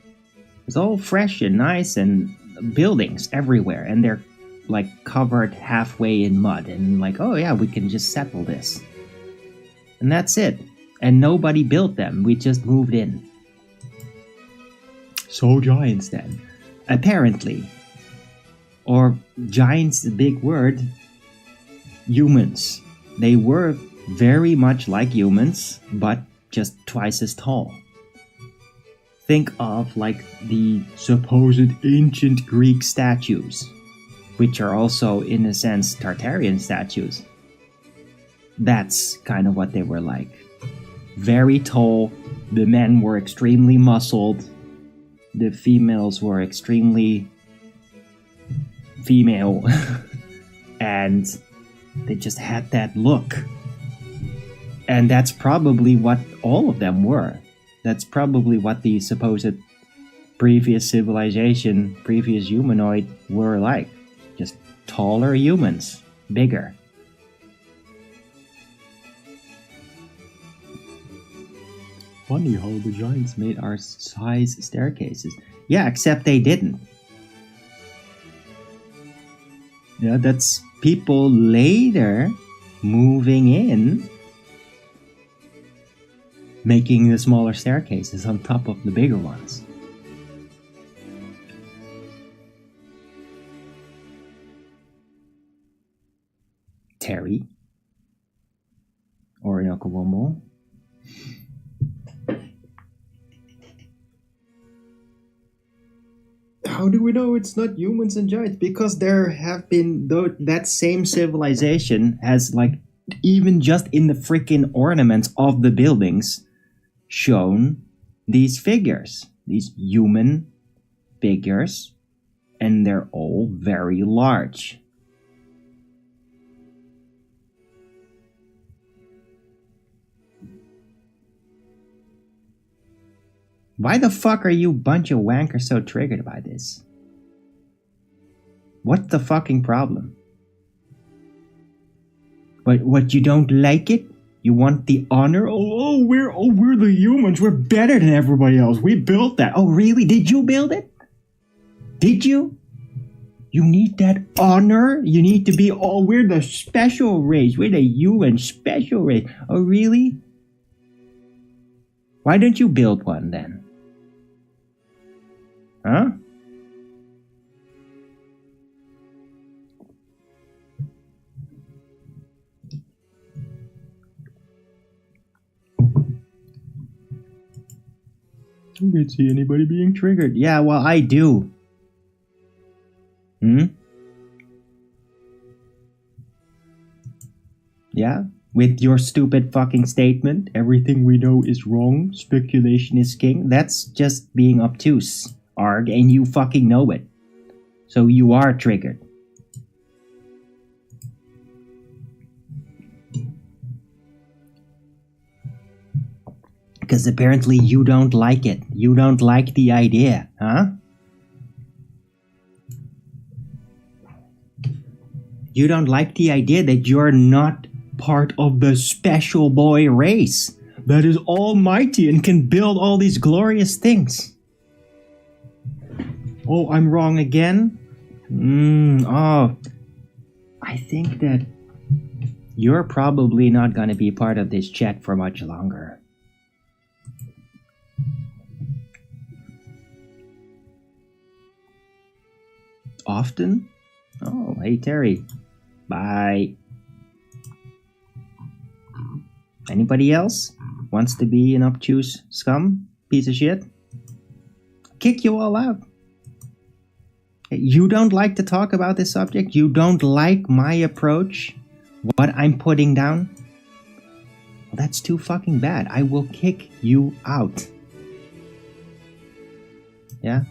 it's all fresh and nice, and buildings everywhere, and they're like covered halfway in mud, and like, oh yeah, we can just settle this. And that's it. And nobody built them, we just moved in. So giants then. Apparently. Or giants, the big word. Humans. They were very much like humans, but just twice as tall. think of like the supposed ancient Greek statues, which are also in a sense Tartarian statues. That's kind of what they were like. Very tall, the men were extremely muscled, the females were extremely female, and they just had that look. And that's probably what all of them were. That's probably what the supposed previous civilization, previous humanoid were like. Just taller humans, bigger. Funny how the giants made our size staircases. Yeah, except they didn't. Yeah, that's people later moving in, making the smaller staircases on top of the bigger ones. Terry. Or Inokawombo. How do we know it's not humans and giants? Because there have been, though, that same civilization has, like, even just in the freaking ornaments of the buildings, shown these figures, these human figures, and they're all very large. Why the fuck are you bunch of wankers so triggered by this? What's the fucking problem? What you don't like it? You want the honor? We're the humans. We're better than everybody else. We built that. Oh, really? Did you build it? Did you? You need that honor? You need to be, we're the special race. We're the human special race. Oh, really? Why don't you build one then? Huh? I can't see anybody being triggered. Yeah, well, I do. Yeah? With your stupid fucking statement, everything we know is wrong, speculation is king. That's just being obtuse, Arg, and you fucking know it. So you are triggered. Because apparently you don't like it. You don't like the idea, huh? You don't like the idea that you're not part of the special boy race that is almighty and can build all these glorious things. Oh, I'm wrong again? I think that you're probably not gonna be part of this chat for much longer. Often? Oh, hey Terry. Bye. Anybody else wants to be an obtuse scum piece of shit? Kick you all out. You don't like to talk about this subject? You don't like my approach? What I'm putting down? Well, that's too fucking bad. I will kick you out. Yeah?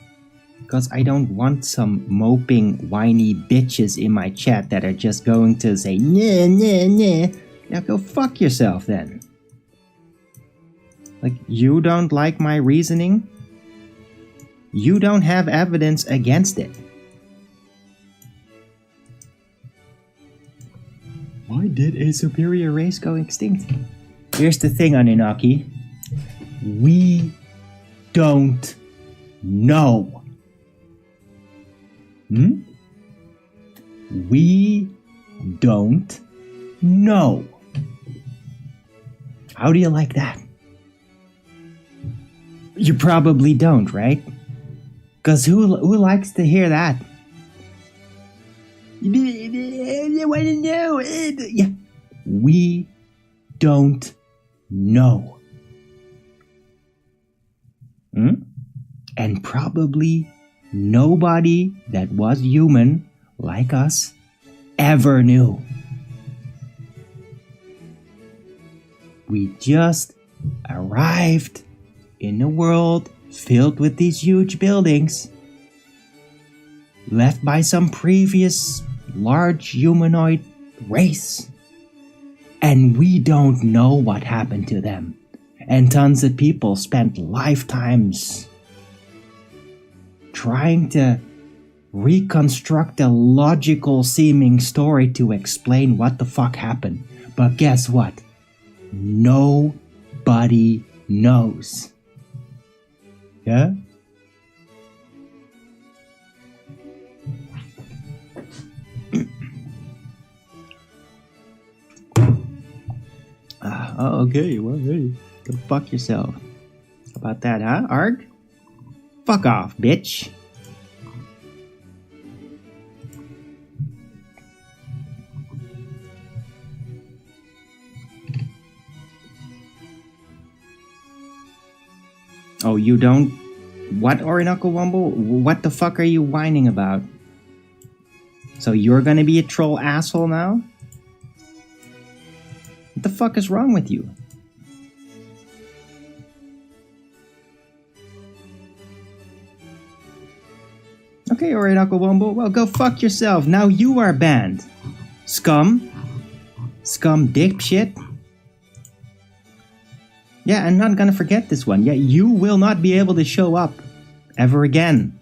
Because I don't want some moping, whiny bitches in my chat that are just going to say, nah, nah, nah. Now go fuck yourself then. Like, you don't like my reasoning? You don't have evidence against it. Why did a superior race go extinct? Here's the thing, Anunnaki. We don't know. We don't know. How do you like that? You probably don't, right? Because who likes to hear that? I want to know. Yeah. We don't know. and probably nobody that was human like us ever knew. We just arrived in a world filled with these huge buildings, left by some previous large humanoid race. And we don't know what happened to them. And tons of people spent lifetimes trying to reconstruct a logical seeming story to explain what the fuck happened. But guess what? Nobody knows. Yeah? Okay, well, hey, go fuck yourself. How about that, huh, Arg? Fuck off, bitch. Oh, you don't? What, Orinoco Wumble? What the fuck are you whining about? So you're gonna be a troll asshole now? What the fuck is wrong with you? Okay, alright, Uncle Wumble. Well, go fuck yourself. Now you are banned. Scum. Scum dipshit. Yeah, I'm not gonna forget this one. Yeah, you will not be able to show up ever again.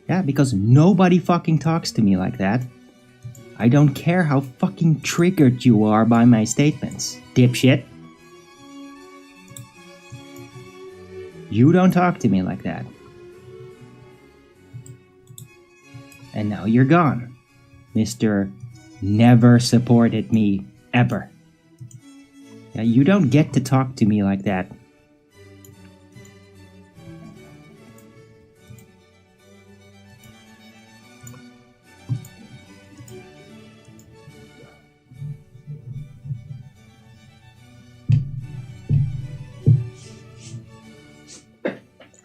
Yeah, because nobody fucking talks to me like that. I don't care how fucking triggered you are by my statements, dipshit. You don't talk to me like that. And now you're gone, Mr. Never supported me, ever. Yeah, you don't get to talk to me like that.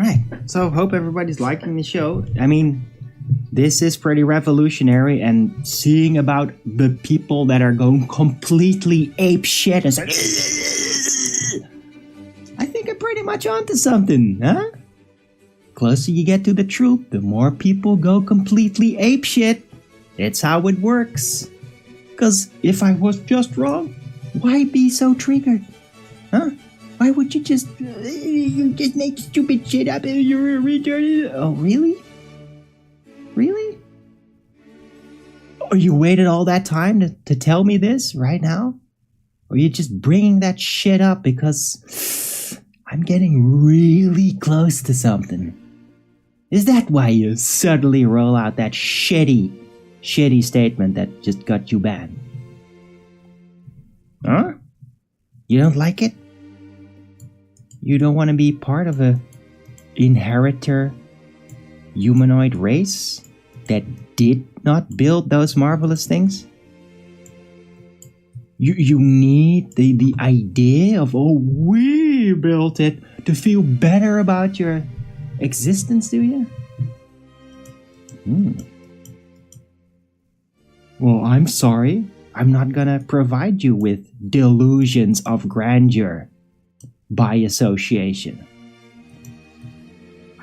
Right, so hope everybody's liking the show. I mean, this is pretty revolutionary, and seeing about the people that are going completely ape shit and start, I think I'm pretty much onto something, huh? Closer you get to the truth, the more people go completely ape shit. It's how it works. Cause if I was just wrong, why be so triggered? Huh? Why would you just make stupid shit up and you're a retard? Oh, really? Really? Or you waited all that time to tell me this right now? Or you just bringing that shit up because I'm getting really close to something? Is that why you suddenly roll out that shitty statement that just got you banned? Huh? You don't like it? You don't want to be part of a inheritor humanoid race that did not build those marvelous things? You need the idea of, oh, we built it to feel better about your existence, do you? Well, I'm sorry. I'm not gonna provide you with delusions of grandeur by association.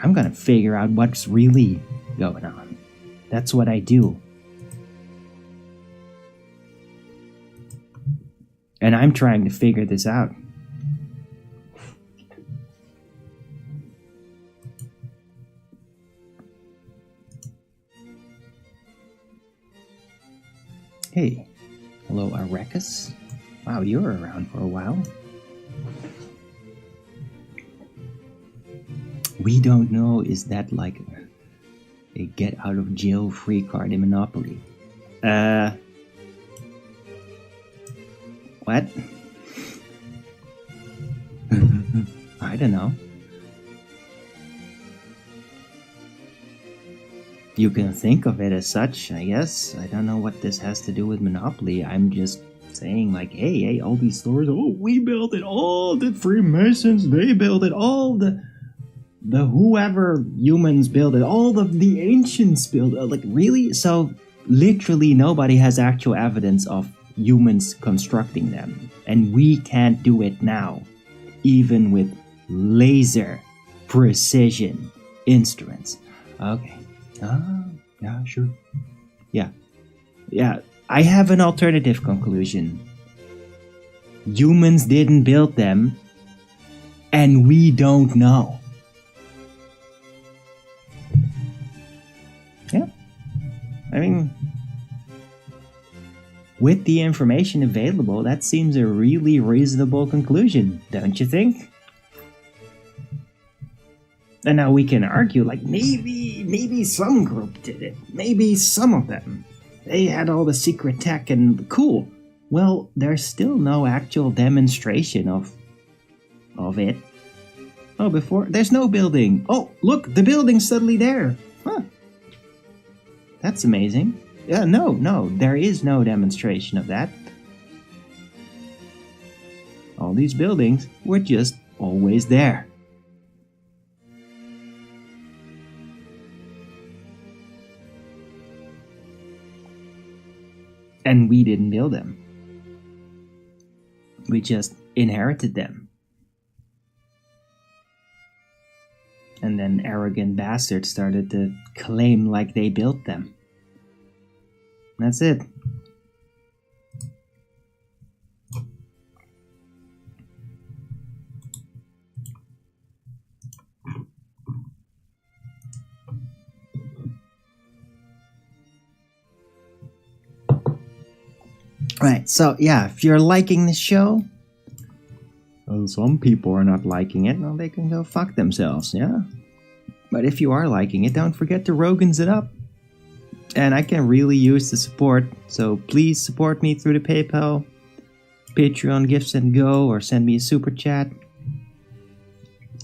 I'm gonna figure out what's really going on. That's what I do. And I'm trying to figure this out. Hey, hello Arekus. Wow, you were around for a while. We don't know, is that like a get out of jail free card in Monopoly? What? I don't know. You can think of it as such, I guess. I don't know what this has to do with Monopoly. I'm just saying like, hey, all these stores, oh, we built it, all the Freemasons, they built it, all the the whoever humans built it, all the ancients built it. Like, really? So literally nobody has actual evidence of humans constructing them, and we can't do it now, even with laser precision instruments. Okay. Yeah, sure. Yeah, I have an alternative conclusion. Humans didn't build them, and we don't know. Yeah. I mean, with the information available, that seems a really reasonable conclusion, don't you think? And now we can argue, like, maybe some group did it. Maybe some of them. They had all the secret tech and cool. Well, there's still no actual demonstration of it. Oh, there's no building. Oh, look, the building's suddenly there. Huh. That's amazing. Yeah, no, there is no demonstration of that. All these buildings were just always there. And we didn't build them. We just inherited them. And then arrogant bastards started to claim like they built them. That's it. Right, so yeah, if you're liking the show, well, some people are not liking it, well, they can go fuck themselves, yeah? But if you are liking it, don't forget to Rogan's it up. And I can really use the support, so please support me through the PayPal, Patreon, Gifts and Go, or send me a super chat.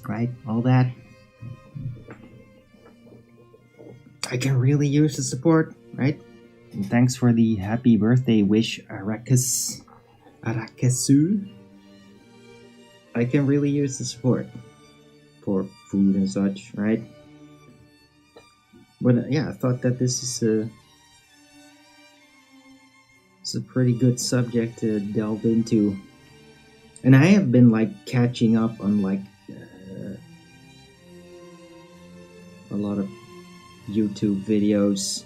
Right, all that. I can really use the support, right? And thanks for the happy birthday wish, Arakasu. I can really use the support for food and such, right? But yeah, I thought that this is a pretty good subject to delve into. And I have been like catching up on like a lot of YouTube videos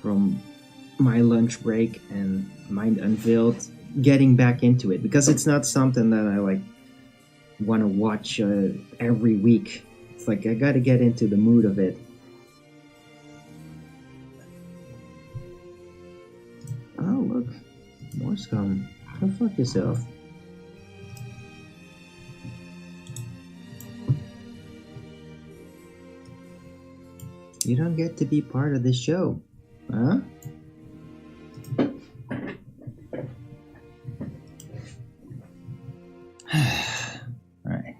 from my lunch break and Mind Unveiled, getting back into it, because it's not something that I like want to watch every week. It's like I gotta get into the mood of it. Oh look, more scum. Go fuck yourself. You don't get to be part of this show. Huh? Alright.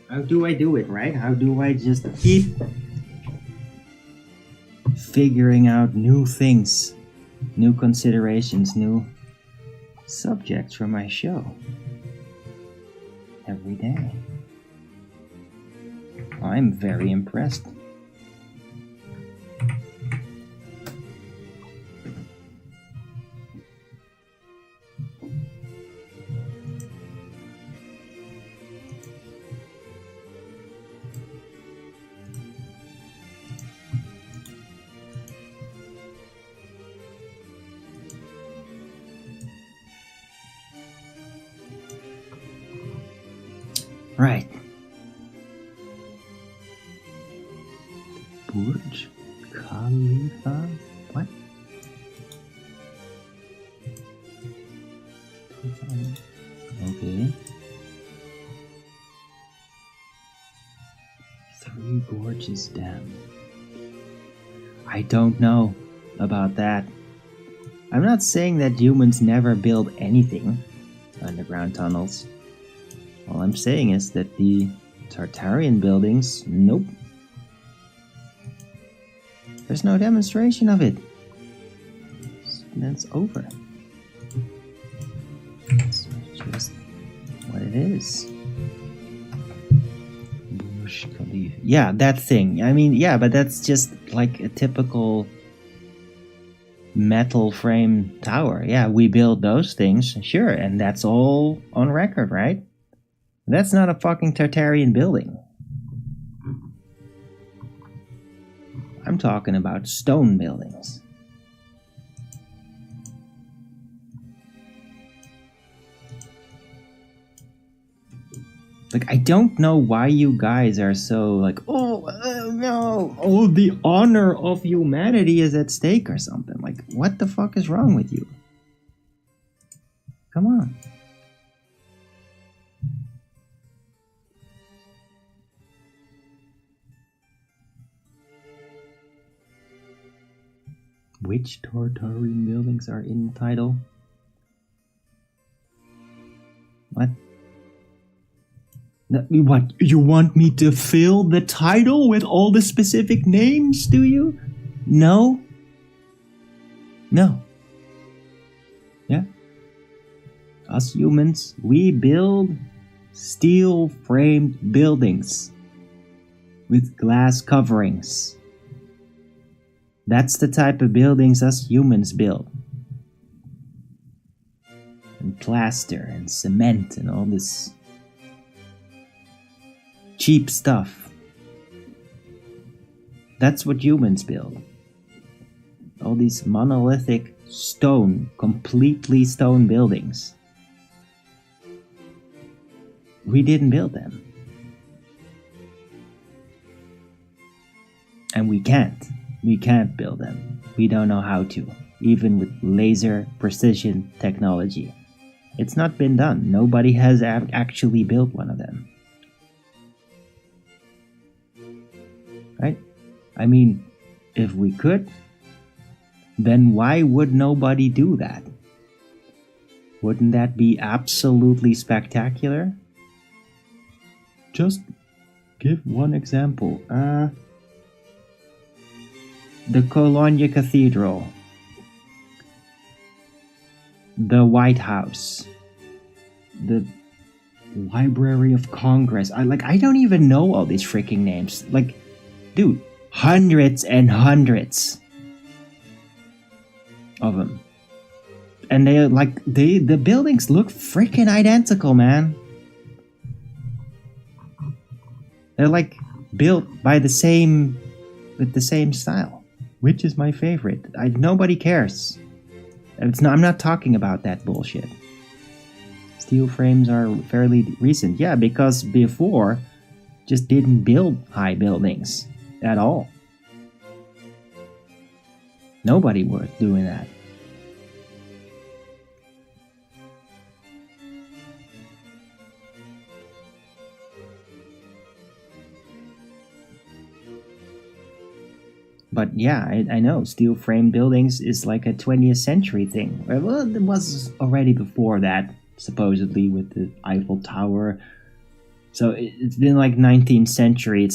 How do I do it, right? How do I just keep figuring out new things, new considerations, new subjects for my show every day? I'm very impressed. Right. Burj Khalifa? What? Okay. Three Gorges Dam. I don't know about that. I'm not saying that humans never build anything, underground tunnels. All I'm saying is that the Tartarian buildings, nope. There's no demonstration of it. That's over. It's just what it is. Burj Khalifa. Yeah, that thing. I mean, yeah, but that's just like a typical metal frame tower. Yeah, we build those things, sure, and that's all on record, right? That's not a fucking Tartarian building. I'm talking about stone buildings. Like, I don't know why you guys are so like, oh, no, oh, the honor of humanity is at stake or something. Like, what the fuck is wrong with you? Come on. Which Tartarian buildings are in the title? What? What, you want me to fill the title with all the specific names, do you? No? No. Yeah? Us humans, we build steel-framed buildings with glass coverings. That's the type of buildings us humans build. And plaster and cement and all this cheap stuff. That's what humans build. All these monolithic stone, completely stone buildings. We didn't build them. And we can't. We can't build them. We don't know how to, even with laser precision technology. It's not been done. Nobody has actually built one of them. Right? I mean, if we could, then why would nobody do that? Wouldn't that be absolutely spectacular? Just give one example. The Cologne Cathedral, the White House, the Library of Congress. I don't even know all these freaking names. Like, dude, hundreds and hundreds of them. And the buildings look freaking identical, man. They're like built by with the same style. Which is my favorite? Nobody cares. I'm not talking about that bullshit. Steel frames are fairly recent. Yeah, because before, just didn't build high buildings at all. Nobody was doing that. But yeah, I know, steel frame buildings is like a 20th century thing. Well, it was already before that, supposedly, with the Eiffel Tower. So it's been like 19th century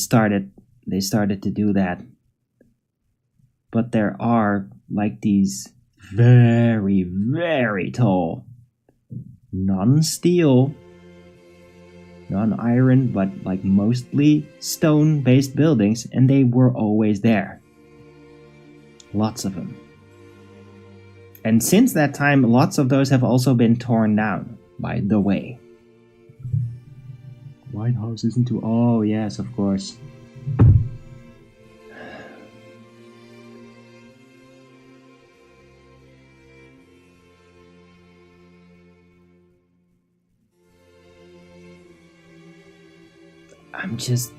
they started to do that. But there are like these very, very tall, non-steel, non-iron, but like mostly stone-based buildings, and they were always there. Lots of them. And since that time, lots of those have also been torn down, by the way. White House isn't too... Oh, yes, of course. I'm just...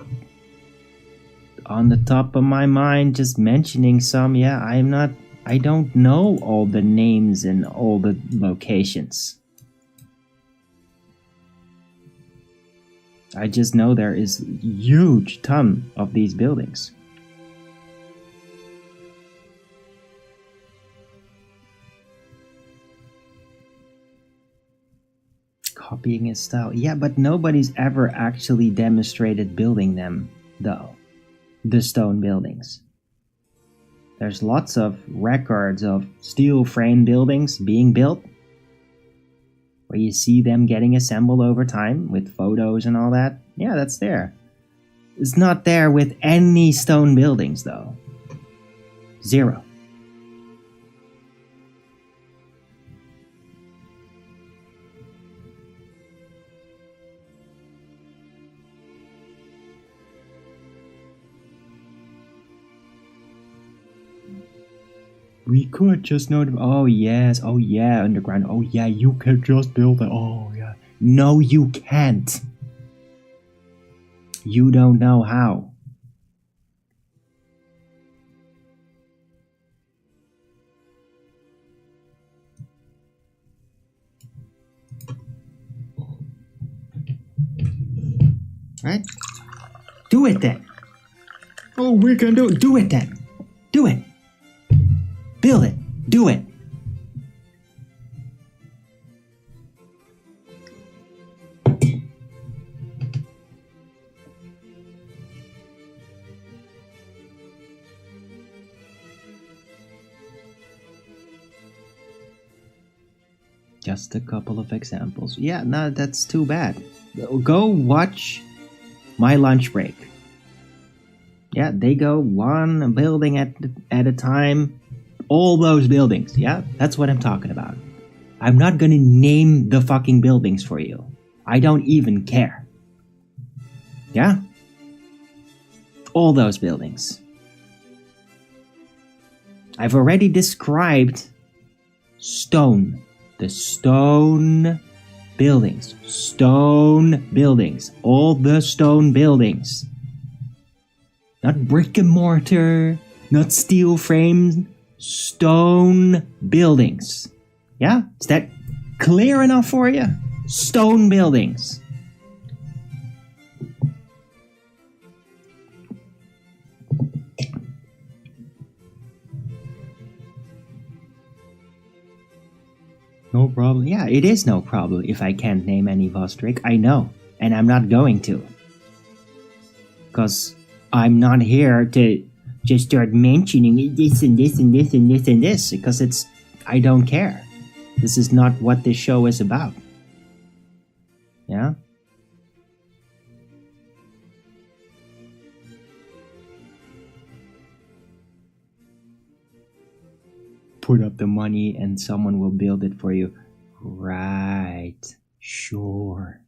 on the top of my mind, just mentioning some. Yeah, I don't know all the names and all the locations. I just know there is a huge ton of these buildings. being a style. Yeah, but nobody's ever actually demonstrated building them, though. The stone buildings. There's lots of records of steel frame buildings being built, where you see them getting assembled over time with photos and all that. Yeah, that's there. It's not there with any stone buildings, though. Zero. We could just know. Oh yes, oh yeah, underground. Oh yeah, you could just build it. Oh yeah. No, you can't. You don't know how. Right? Do it then. Oh, we can do it. Do it then. Do it. Build it. Do it. Just a couple of examples. Yeah, no, that's too bad. Go watch my lunch break. Yeah, they go one building at a time. All those buildings. Yeah, that's what I'm talking about. I'm not gonna name the fucking buildings for you. I don't even care. Yeah? All those buildings. I've already described stone. The stone buildings. Stone buildings. All the stone buildings. Not brick and mortar. Not steel frames. Stone buildings. Yeah? Is that clear enough for you? Stone buildings. No problem. Yeah, it is no problem if I can't name any Vostrick. I know. And I'm not going to. Because I'm not here to just start mentioning this and this and this and this and this. Because I don't care. This is not what this show is about. Yeah? Put up the money and someone will build it for you. Right. Sure.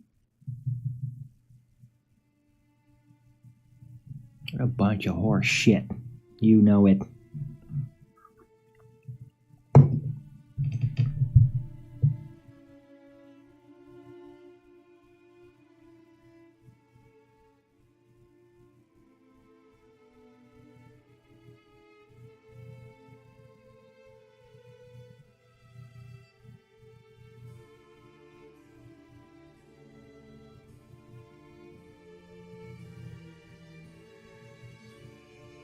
What a bunch of horse shit. You know it.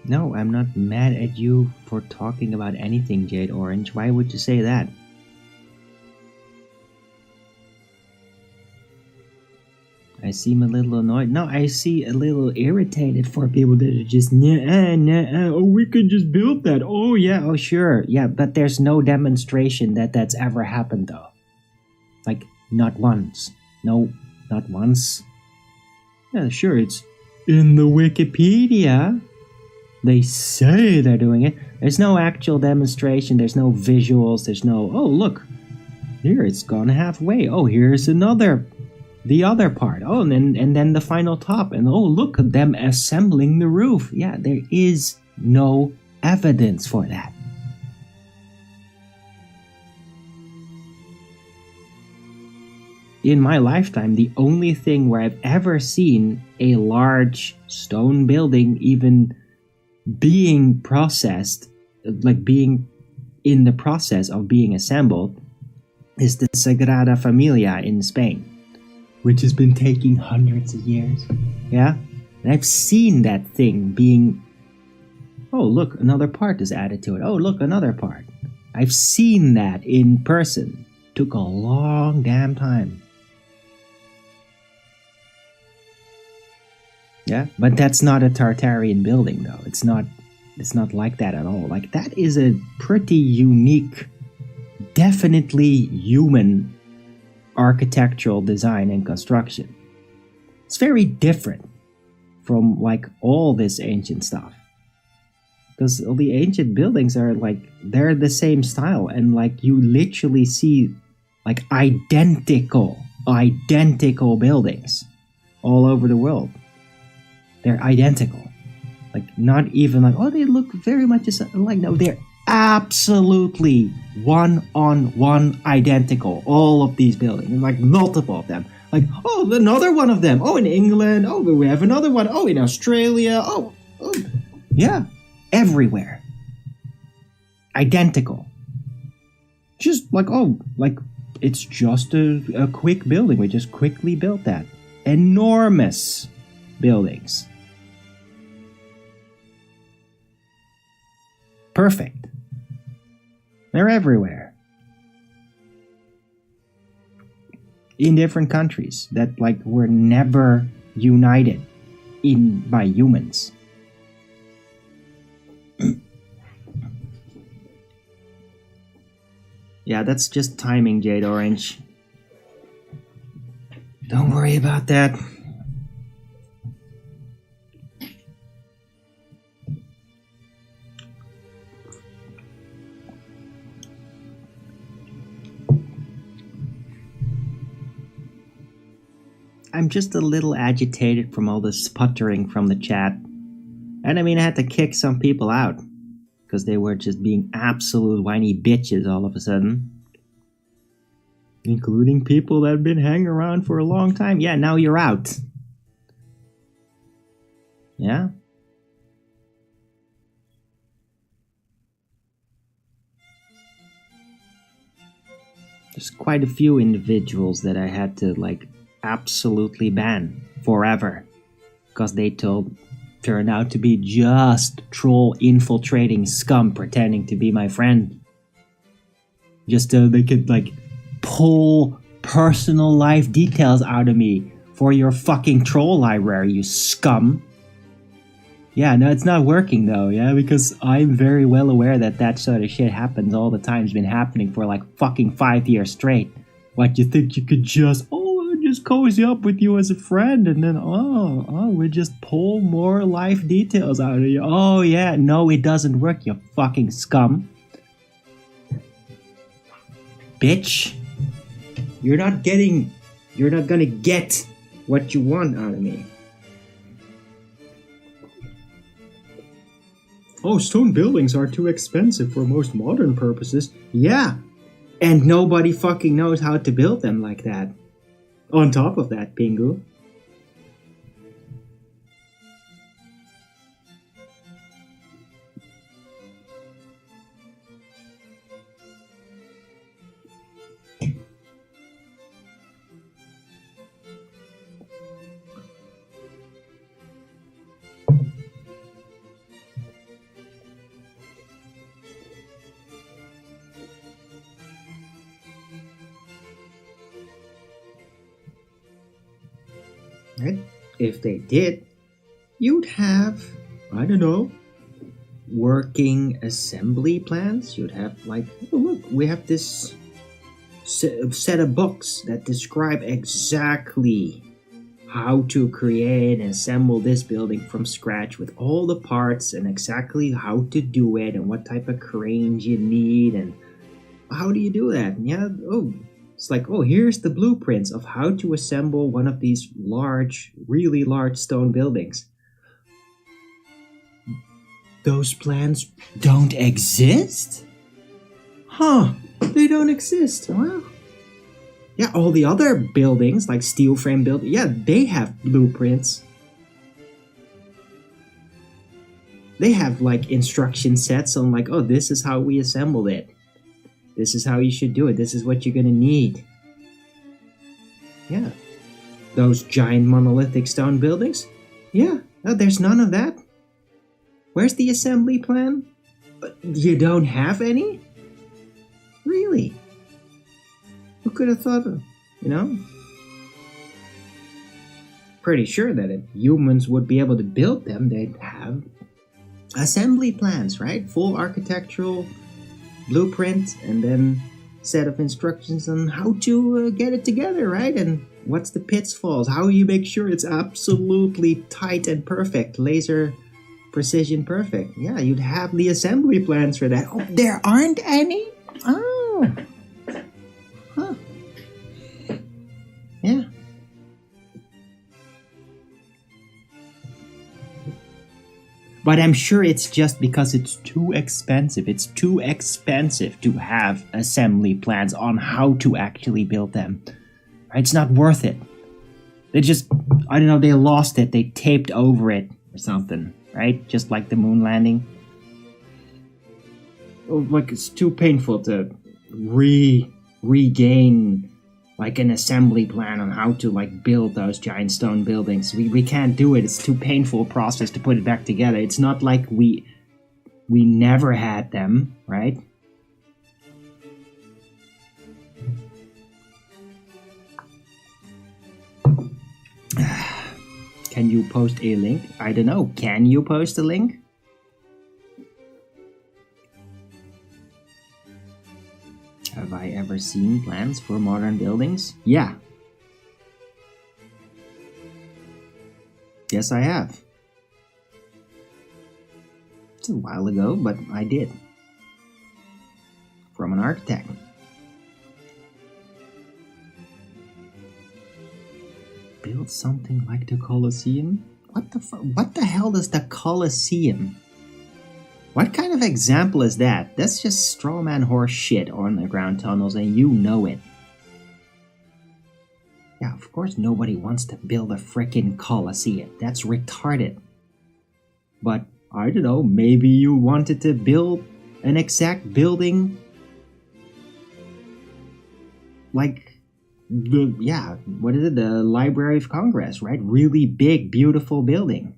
No, I'm not mad at you for talking about anything, Jade Orange. Why would you say that? I seem a little annoyed. No, I see a little irritated for people that are just, oh, we could just build that. Oh, yeah, oh, sure. Yeah, but there's no demonstration that that's ever happened, though. Like, not once. No, not once. Yeah, sure, it's in the Wikipedia. They say they're doing it. There's no actual demonstration. There's no visuals. There's no, oh, look. Here, it's gone halfway. Oh, here's the other part. Oh, and then the final top. And oh, look at them assembling the roof. Yeah, there is no evidence for that. In my lifetime, the only thing where I've ever seen a large stone building even being processed, like being in the process of being assembled, is the Sagrada Familia in Spain, which has been taking hundreds of years. Yeah? And I've seen that thing being, oh, look, another part is added to it. Oh, look, another part. I've seen that in person. Took a long damn time. Yeah, but that's not a Tartarian building, though. It's not like that at all. Like, that is a pretty unique, definitely human architectural design and construction. It's very different from, like, all this ancient stuff. Because all the ancient buildings are, like, they're the same style. And, like, you literally see, like, identical buildings all over the world. They're identical. Like, not even like, oh, they look very much alike. No, they're absolutely one-on-one identical. All of these buildings. Like, multiple of them. Like, oh, another one of them. Oh, in England. Oh, we have another one. Oh, in Australia. Oh. Yeah. Everywhere. Identical. Just like, oh, like, it's just a quick building. We just quickly built that. Enormous buildings. Perfect. They're everywhere. In different countries that, like, were never united by humans. Yeah, that's just timing, Jade Orange. Don't worry about that. I'm just a little agitated from all the sputtering from the chat. And I mean, I had to kick some people out. Because they were just being absolute whiny bitches all of a sudden. Including people that have been hanging around for a long time. Yeah, now you're out. Yeah? There's quite a few individuals that I had to, like, absolutely ban forever. Because they turned out to be just troll infiltrating scum pretending to be my friend. Just so they could, like, pull personal life details out of me for your fucking troll library, you scum. Yeah, no, it's not working though, yeah, because I'm very well aware that sort of shit happens all the time. It's been happening for like fucking 5 years straight. What, you think you could just cozy up with you as a friend and then, we just pull more life details out of you. Oh yeah, no, it doesn't work, you fucking scum. Bitch. You're not gonna get what you want out of me. Oh, stone buildings are too expensive for most modern purposes. Yeah, and nobody fucking knows how to build them like that. On top of that, Pingu. And if they did, you'd have, I don't know, working assembly plans. You'd have, like, oh look, we have this set of books that describe exactly how to create and assemble this building from scratch with all the parts and exactly how to do it and what type of cranes you need and how do you do that? Yeah, it's like, here's the blueprints of how to assemble one of these large, really large stone buildings. Those plans don't exist? Huh, they don't exist. Well, yeah, all the other buildings, like steel frame buildings, yeah, they have blueprints. They have, like, instruction sets on, like, this is how we assembled it. This is how you should do it. This is what you're gonna need. Yeah. Those giant monolithic stone buildings? Yeah. No, there's none of that. Where's the assembly plan? You don't have any? Really? Who could have thought of, pretty sure that if humans would be able to build them, they'd have assembly plans, right? Full architectural blueprint, and then set of instructions on how to get it together, right? And what's the pitfalls? How you make sure it's absolutely tight and perfect, laser precision perfect. Yeah, you'd have the assembly plans for that. Oh, there aren't any? Oh. Huh. Yeah. But I'm sure it's just because it's too expensive. It's too expensive to have assembly plans on how to actually build them. It's not worth it. They just, I don't know, they lost it. They taped over it or something, right? Just like the moon landing. Like, it's too painful to regain like an assembly plan on how to like build those giant stone buildings. We can't do it. It's too painful a process to put it back together. It's not like we never had them, right? Can you post a link? I don't know. Can you post a link? Have I ever seen plans for modern buildings? Yeah. Yes, I have. It's a while ago, but I did. From an architect. Build something like the Colosseum? What the hell is the Colosseum? What kind of example is that? That's just straw man horse shit on the ground tunnels, and you know it. Yeah, of course nobody wants to build a frickin' Colosseum. That's retarded. But, I don't know, maybe you wanted to build an exact building like what is it? The Library of Congress, right? Really big, beautiful building.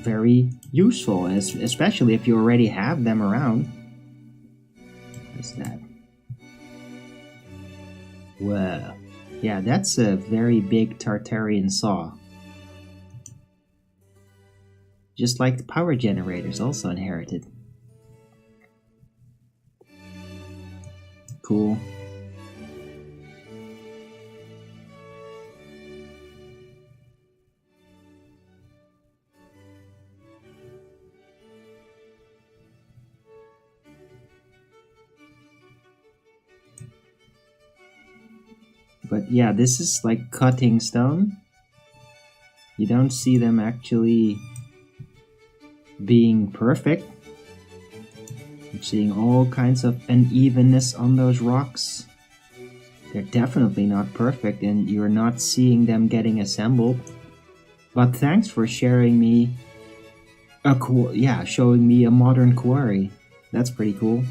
Very useful, especially if you already have them around. What's that? Whoa. Yeah, that's a very big Tartarian saw. Just like the power generators, also inherited. Cool. But yeah, this is like cutting stone. You don't see them actually being perfect. I'm seeing all kinds of unevenness on those rocks. They're definitely not perfect, and you're not seeing them getting assembled. But thanks for sharing me showing me a modern quarry. That's pretty cool.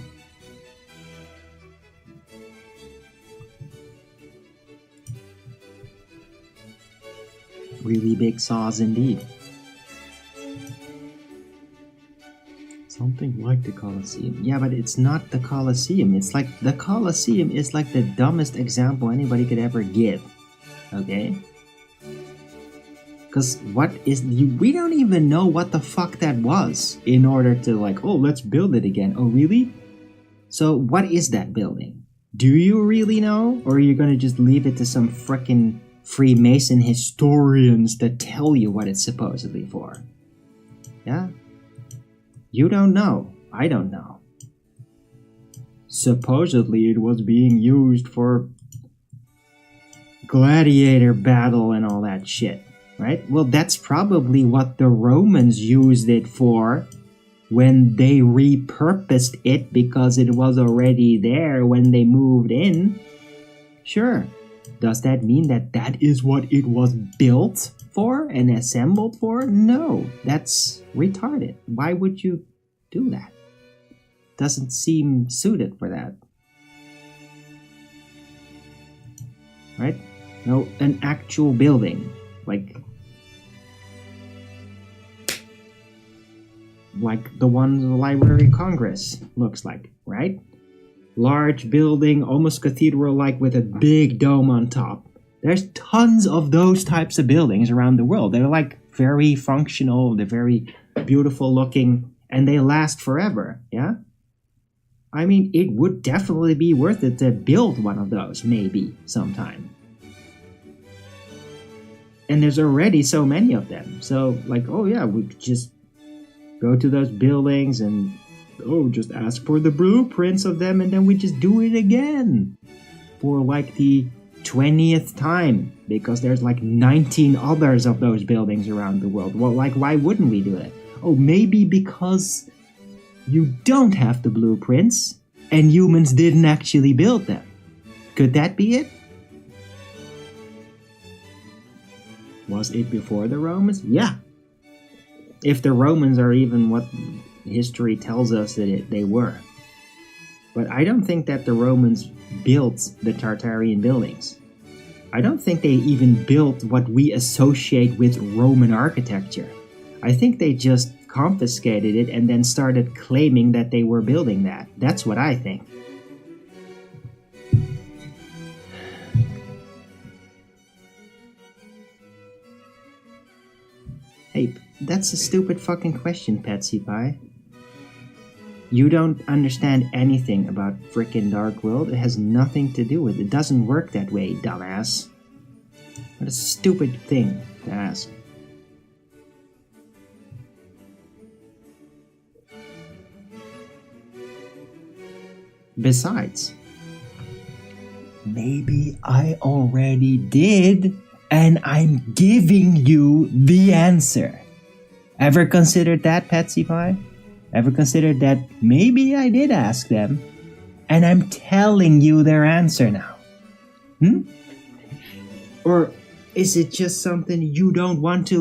Really big saws indeed. Something like the Colosseum. Yeah, but it's not the Colosseum. It's like the Colosseum is like the dumbest example anybody could ever give. Okay? Because we don't even know what the fuck that was in order to like, oh, let's build it again. Oh, really? So what is that building? Do you really know? Or are you gonna just leave it to some frickin' Freemason historians that tell you what it's supposedly for? Yeah? You don't know. I don't know. Supposedly it was being used for gladiator battle and all that shit, right? Well, that's probably what the Romans used it for when they repurposed it because it was already there when they moved in. Sure. Does that mean that that is what it was built for and assembled for? No, that's retarded. Why would you do that? Doesn't seem suited for that. Right? No, an actual building. Like the one the Library of Congress looks like, right? Large building, almost cathedral-like with a big dome on top. There's tons of those types of buildings around the world. They're like very functional, they're very beautiful looking, and they last forever, yeah? I mean, it would definitely be worth it to build one of those, maybe, sometime. And there's already so many of them. So, like, oh yeah, we could just go to those buildings and, just ask for the blueprints of them, and then we just do it again. For like the 20th time. Because there's like 19 others of those buildings around the world. Well, like, why wouldn't we do it? Oh, maybe because you don't have the blueprints and humans didn't actually build them. Could that be it? Was it before the Romans? Yeah. If the Romans are even what history tells us that they were. But I don't think that the Romans built the Tartarian buildings. I don't think they even built what we associate with Roman architecture. I think they just confiscated it and then started claiming that they were building that. That's what I think. Hey, that's a stupid fucking question, Patsy Pie. You don't understand anything about frickin' Dark World. It has nothing to do with it. It doesn't work that way, dumbass. What a stupid thing to ask. Besides, maybe I already did, and I'm giving you the answer. Ever considered that, Patsy Pie? Ever considered that maybe I did ask them, and I'm telling you their answer now? Or is it just something you don't want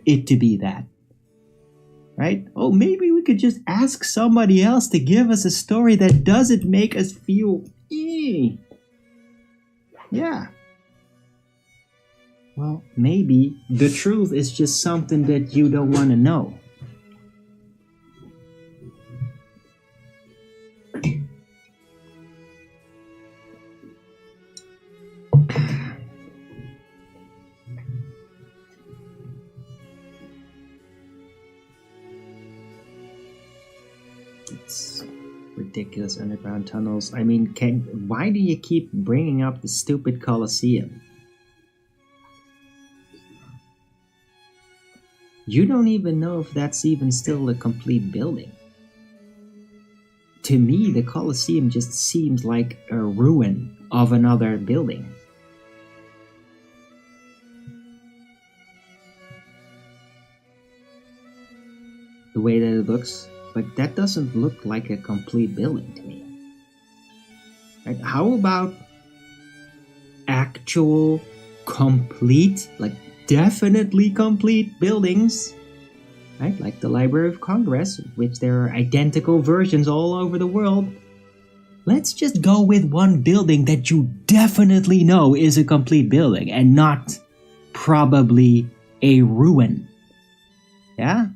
it to be that? Right? Oh, maybe we could just ask somebody else to give us a story that doesn't make us feel Yeah. Well, maybe the truth is just something that you don't want to know. It's ridiculous underground tunnels. I mean, why do you keep bringing up the stupid Colosseum? You don't even know if that's even still a complete building. To me, the Colosseum just seems like a ruin of another building. The way that it looks, like, that doesn't look like a complete building to me. Right? How about actual, complete, like definitely complete buildings? Right? Like the Library of Congress, which there are identical versions all over the world. Let's just go with one building that you definitely know is a complete building and not probably a ruin. Yeah?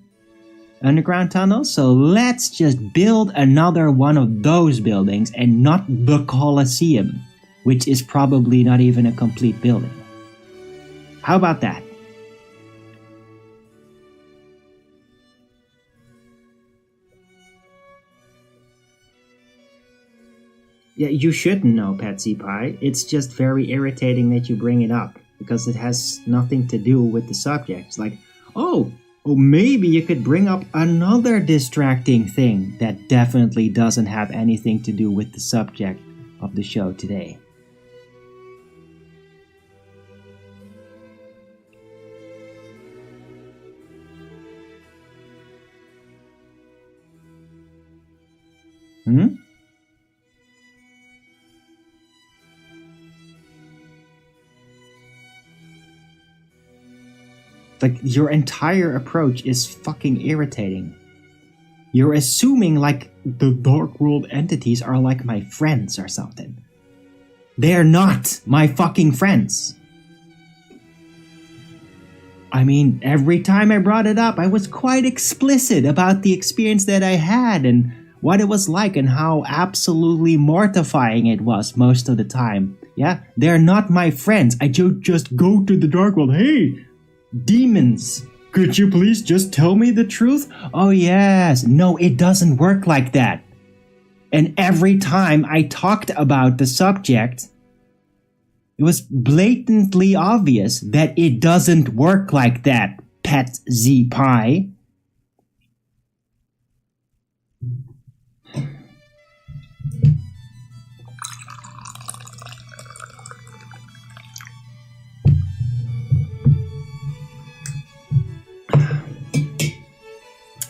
Underground tunnels? So let's just build another one of those buildings and not the Colosseum, which is probably not even a complete building. How about that? Yeah, you shouldn't know, Patsy Pie. It's just very irritating that you bring it up, because it has nothing to do with the subject. It's like, oh, maybe you could bring up another distracting thing that definitely doesn't have anything to do with the subject of the show today. Like, your entire approach is fucking irritating. You're assuming, like, the Dark World entities are like my friends or something. They're not my fucking friends. I mean, every time I brought it up, I was quite explicit about the experience that I had and what it was like and how absolutely mortifying it was most of the time Yeah, they're not my friends. I just go to the dark world. Hey, demons, could you please just tell me the truth? Oh yes. No, it doesn't work like that. And every time I talked about the subject, it was blatantly obvious that it doesn't work like that, Pet Z Pie.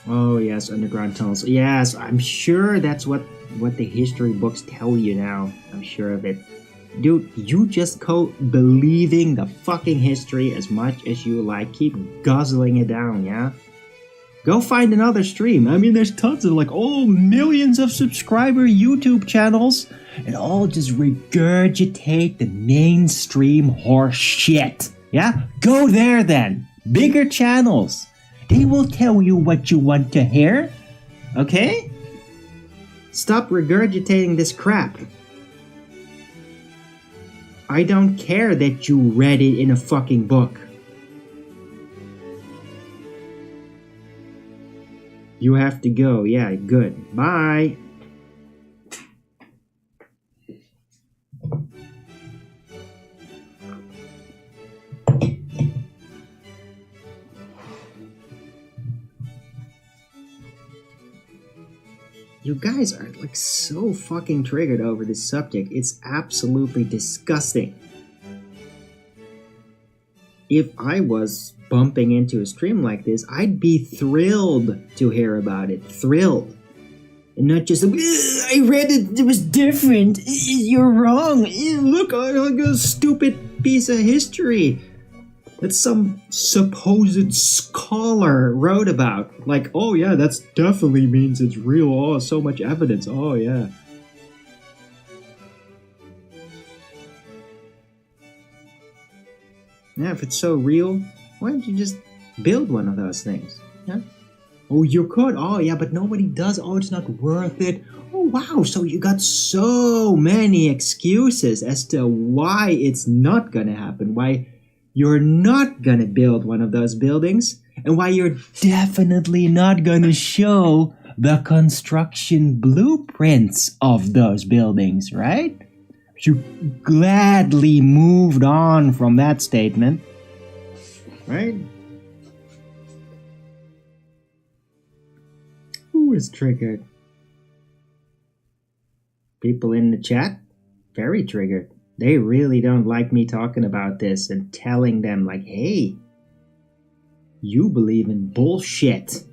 Oh yes, underground tunnels. Yes, I'm sure that's what the history books tell you now. I'm sure of it. Dude, you just go believing the fucking history as much as you like. Keep guzzling it down, yeah? Go find another stream. I mean, there's tons of millions of subscriber YouTube channels. And all just regurgitate the mainstream horse shit. Yeah? Go there then. Bigger channels. They will tell you what you want to hear. Okay? Stop regurgitating this crap. I don't care that you read it in a fucking book. You have to go. Yeah, good. Bye. You guys are so fucking triggered over this subject. It's absolutely disgusting. If I was bumping into a stream like this, I'd be thrilled to hear about it. Thrilled. And not just, I read it was different. You're wrong. Look, a stupid piece of history that some supposed scholar wrote about. Oh yeah, that definitely means it's real. Oh, so much evidence. Oh yeah. Yeah, if it's so real, why don't you just build one of those things? Yeah? Oh, you could. Oh yeah, but nobody does. Oh, it's not worth it. Oh wow, so you got so many excuses as to why it's not gonna happen. Why you're not gonna build one of those buildings, and why you're definitely not gonna show the construction blueprints of those buildings, right? You gladly moved on from that statement, right? Who is triggered? People in the chat? Very triggered. They really don't like me talking about this and telling them hey, you believe in bullshit.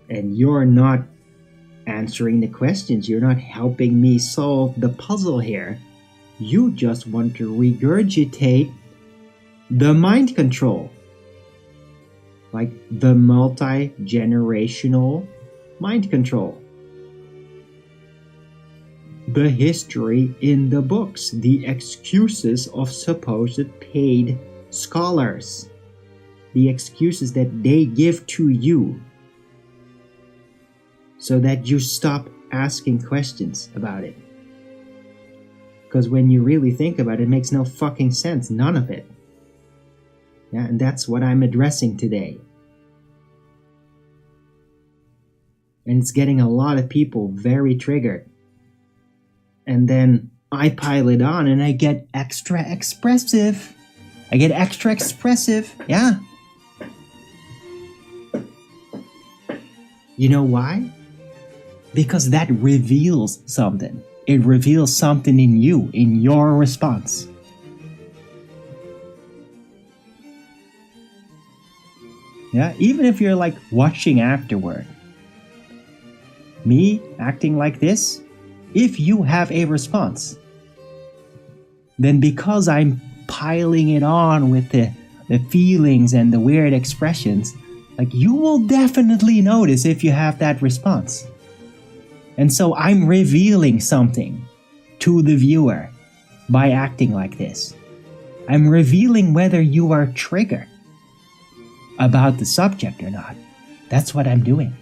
And you're not answering the questions. You're not helping me solve the puzzle here. You just want to regurgitate the mind control. The multi-generational mind control. The history in the books, the excuses of supposed paid scholars, the excuses that they give to you so that you stop asking questions about it. Because when you really think about it, it makes no fucking sense, none of it. Yeah, and that's what I'm addressing today. And it's getting a lot of people very triggered. And then I pile it on and I get extra expressive. Yeah. You know why? Because that reveals something. It reveals something in you, in your response. Yeah, even if you're watching afterward. Me acting like this, if you have a response, then because I'm piling it on with the feelings and the weird expressions, you will definitely notice if you have that response. And so I'm revealing something to the viewer by acting like this. I'm revealing whether you are triggered about the subject or not. That's what I'm doing.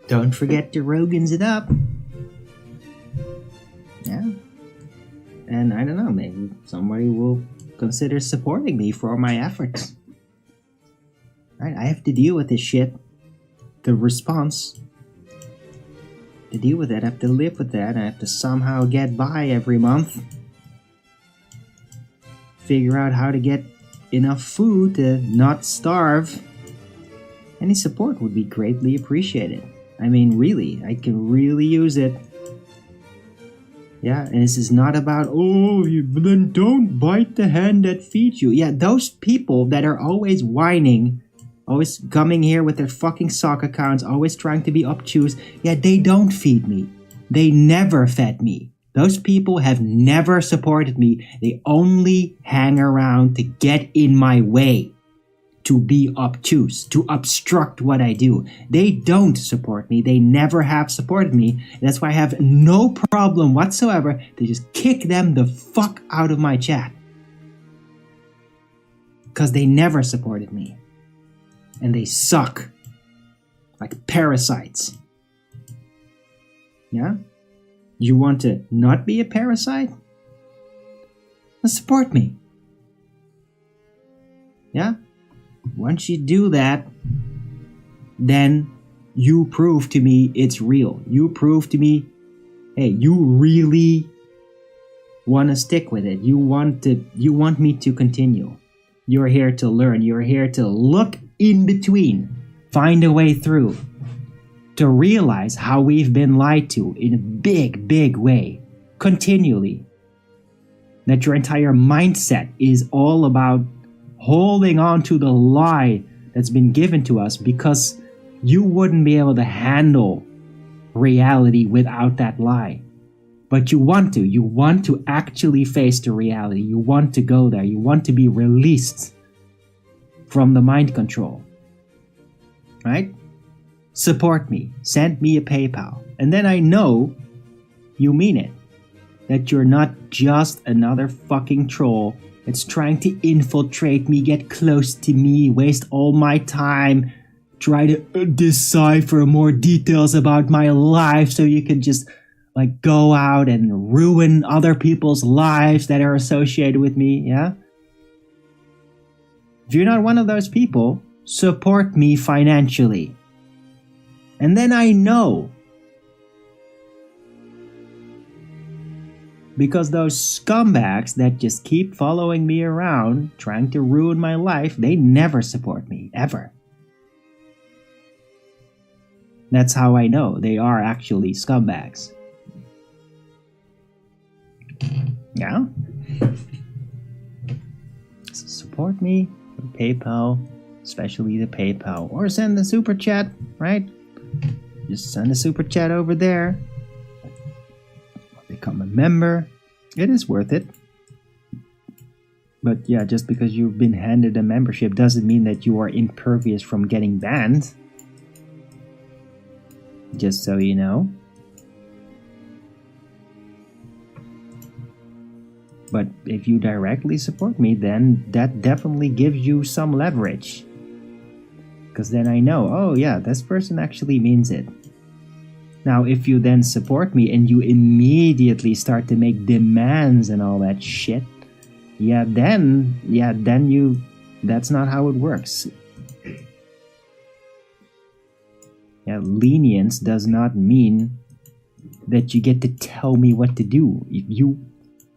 Don't forget to Rogan's it up. Yeah. And I don't know, maybe somebody will consider supporting me for my efforts. Right? I have to deal with this shit. The response. To deal with it, I have to live with that. I have to somehow get by every month. Figure out how to get enough food to not starve. Any support would be greatly appreciated. I mean, really, I can really use it. Yeah, and this is not about, oh, then don't bite the hand that feeds you. Yeah, those people that are always whining, always coming here with their fucking sock accounts, always trying to be obtuse, yeah, they don't feed me. They never fed me. Those people have never supported me. They only hang around to get in my way, to be obtuse, to obstruct what I do. They don't support me. They never have supported me. That's why I have no problem whatsoever to just kick them the fuck out of my chat. Because they never supported me. And they suck. Like parasites. Yeah? You want to not be a parasite? Then support me. Yeah? Once you do that, then you prove to me it's real. You prove to me, hey, you really want to stick with it. You want me to continue. You're here to learn. You're here to look in between. Find a way through. To realize how we've been lied to in a big, big way. Continually. That your entire mindset is all about holding on to the lie that's been given to us because you wouldn't be able to handle reality without that lie. But you want to actually face the reality. You want to go there. You want to be released from the mind control. Right? Support me. Send me a PayPal. And then I know you mean it. That you're not just another fucking troll that's trying to infiltrate me, get close to me, waste all my time, try to decipher more details about my life so you can just like go out and ruin other people's lives that are associated with me, yeah? If you're not one of those people, support me financially. And then I know. Because those scumbags that just keep following me around, trying to ruin my life, they never support me, ever. That's how I know they are actually scumbags. Yeah? So support me on PayPal, especially the PayPal, or send the super chat, right? Just send a super chat over there. Become a member. It is worth it. But yeah, just because you've been handed a membership doesn't mean that you are impervious from getting banned. Just so you know. But if you directly support me, then that definitely gives you some leverage. Because then I know, oh yeah, this person actually means it. Now, if you then support me and you immediately start to make demands and all that shit, then that's not how it works. Yeah, lenience does not mean that you get to tell me what to do. If you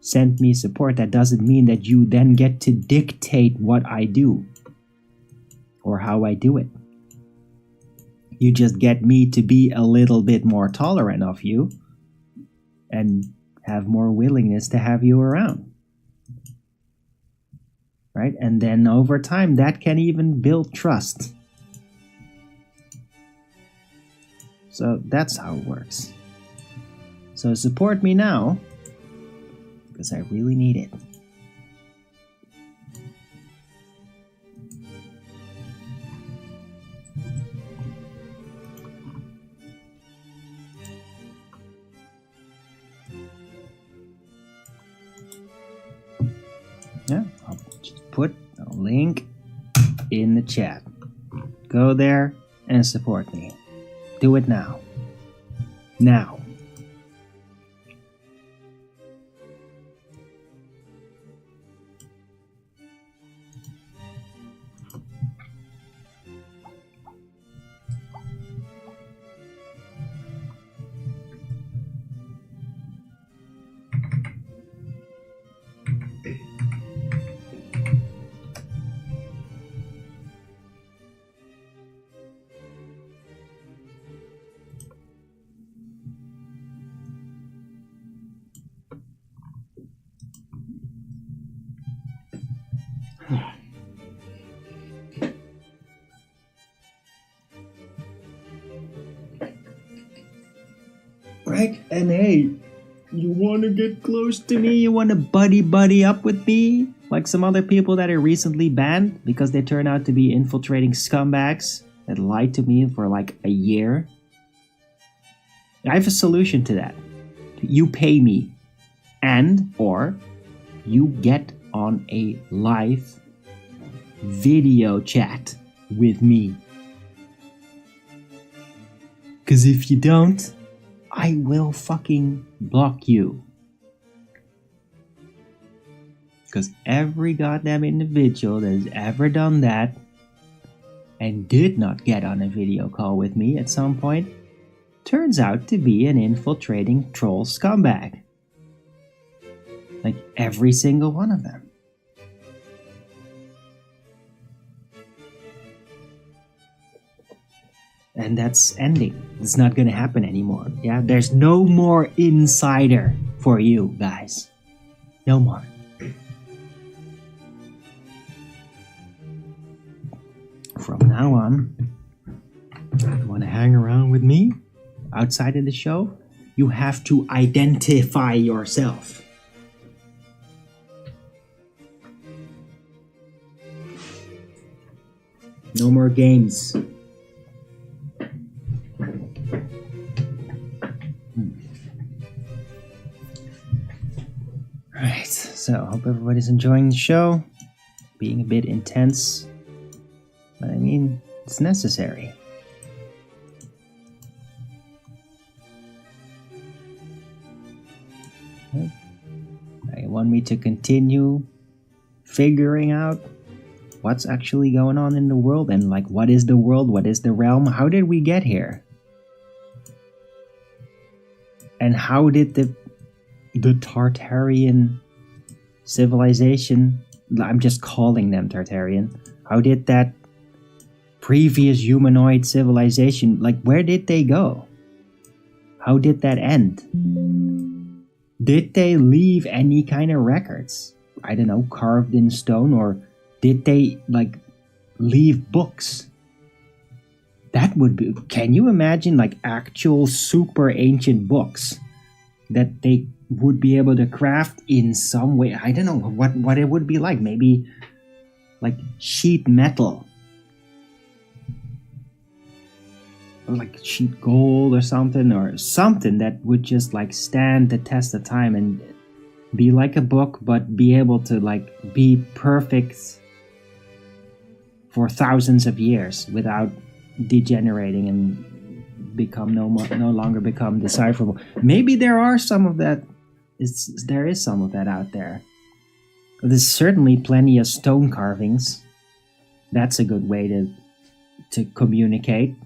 send me support, that doesn't mean that you then get to dictate what I do or how I do it. You just get me to be a little bit more tolerant of you and have more willingness to have you around. Right? And then over time, that can even build trust. So that's how it works. So support me now, because I really need it. Yeah, I'll just put a link in the chat. Go there and support me. Do it now. Now, Greg, and hey, you want to get close to me? You want to buddy up with me? Like some other people that are recently banned because they turn out to be infiltrating scumbags that lied to me for like a year? I have a solution to that. You pay me, and or you get on a live video chat with me. Because if you don't, I will fucking block you. Because every goddamn individual that has ever done that and did not get on a video call with me at some point turns out to be an infiltrating troll scumbag. Like every single one of them. And that's ending. It's not gonna happen anymore. Yeah, there's no more insider for you guys. No more. From now on, you wanna hang around with me outside of the show? You have to identify yourself. No more games. Alright, so hope everybody's enjoying the show. Being a bit intense, but I mean, it's necessary. Okay. You want me to continue figuring out what's actually going on in the world and like what is the world, what is the realm, how did we get here? And how did the Tartarian civilization, I'm just calling them Tartarian, how did that previous humanoid civilization, like where did they go? How did that end? Did they leave any kind of records? I don't know, carved in stone, or did they like leave books? That would be, can you imagine like actual super ancient books that they would be able to craft in some way? I don't know what it would be like. Maybe like sheet metal, or like sheet gold or something that would just like stand the test of time and be like a book, but be able to like be perfect for thousands of years without degenerating and become no longer become decipherable. Maybe there are some of that. There is some of that out there. There's certainly plenty of stone carvings. That's a good way to communicate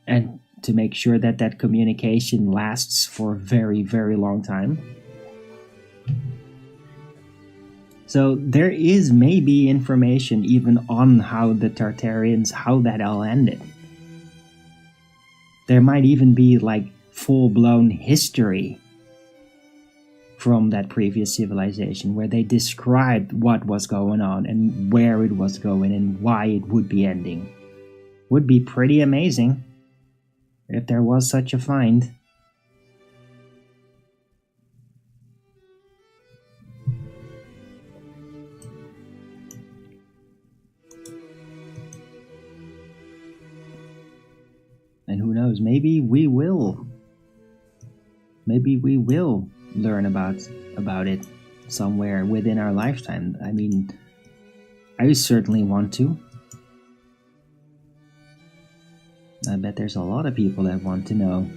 and to make sure that that communication lasts for a very, very long time. So there is maybe information even on how the Tartarians, how that all ended. There might even be like full-blown history from that previous civilization where they described what was going on and where it was going and why it would be ending. Would be pretty amazing if there was such a find. And who knows, maybe we will learn about it somewhere within our lifetime. I mean, I certainly want to. I bet there's a lot of people that want to know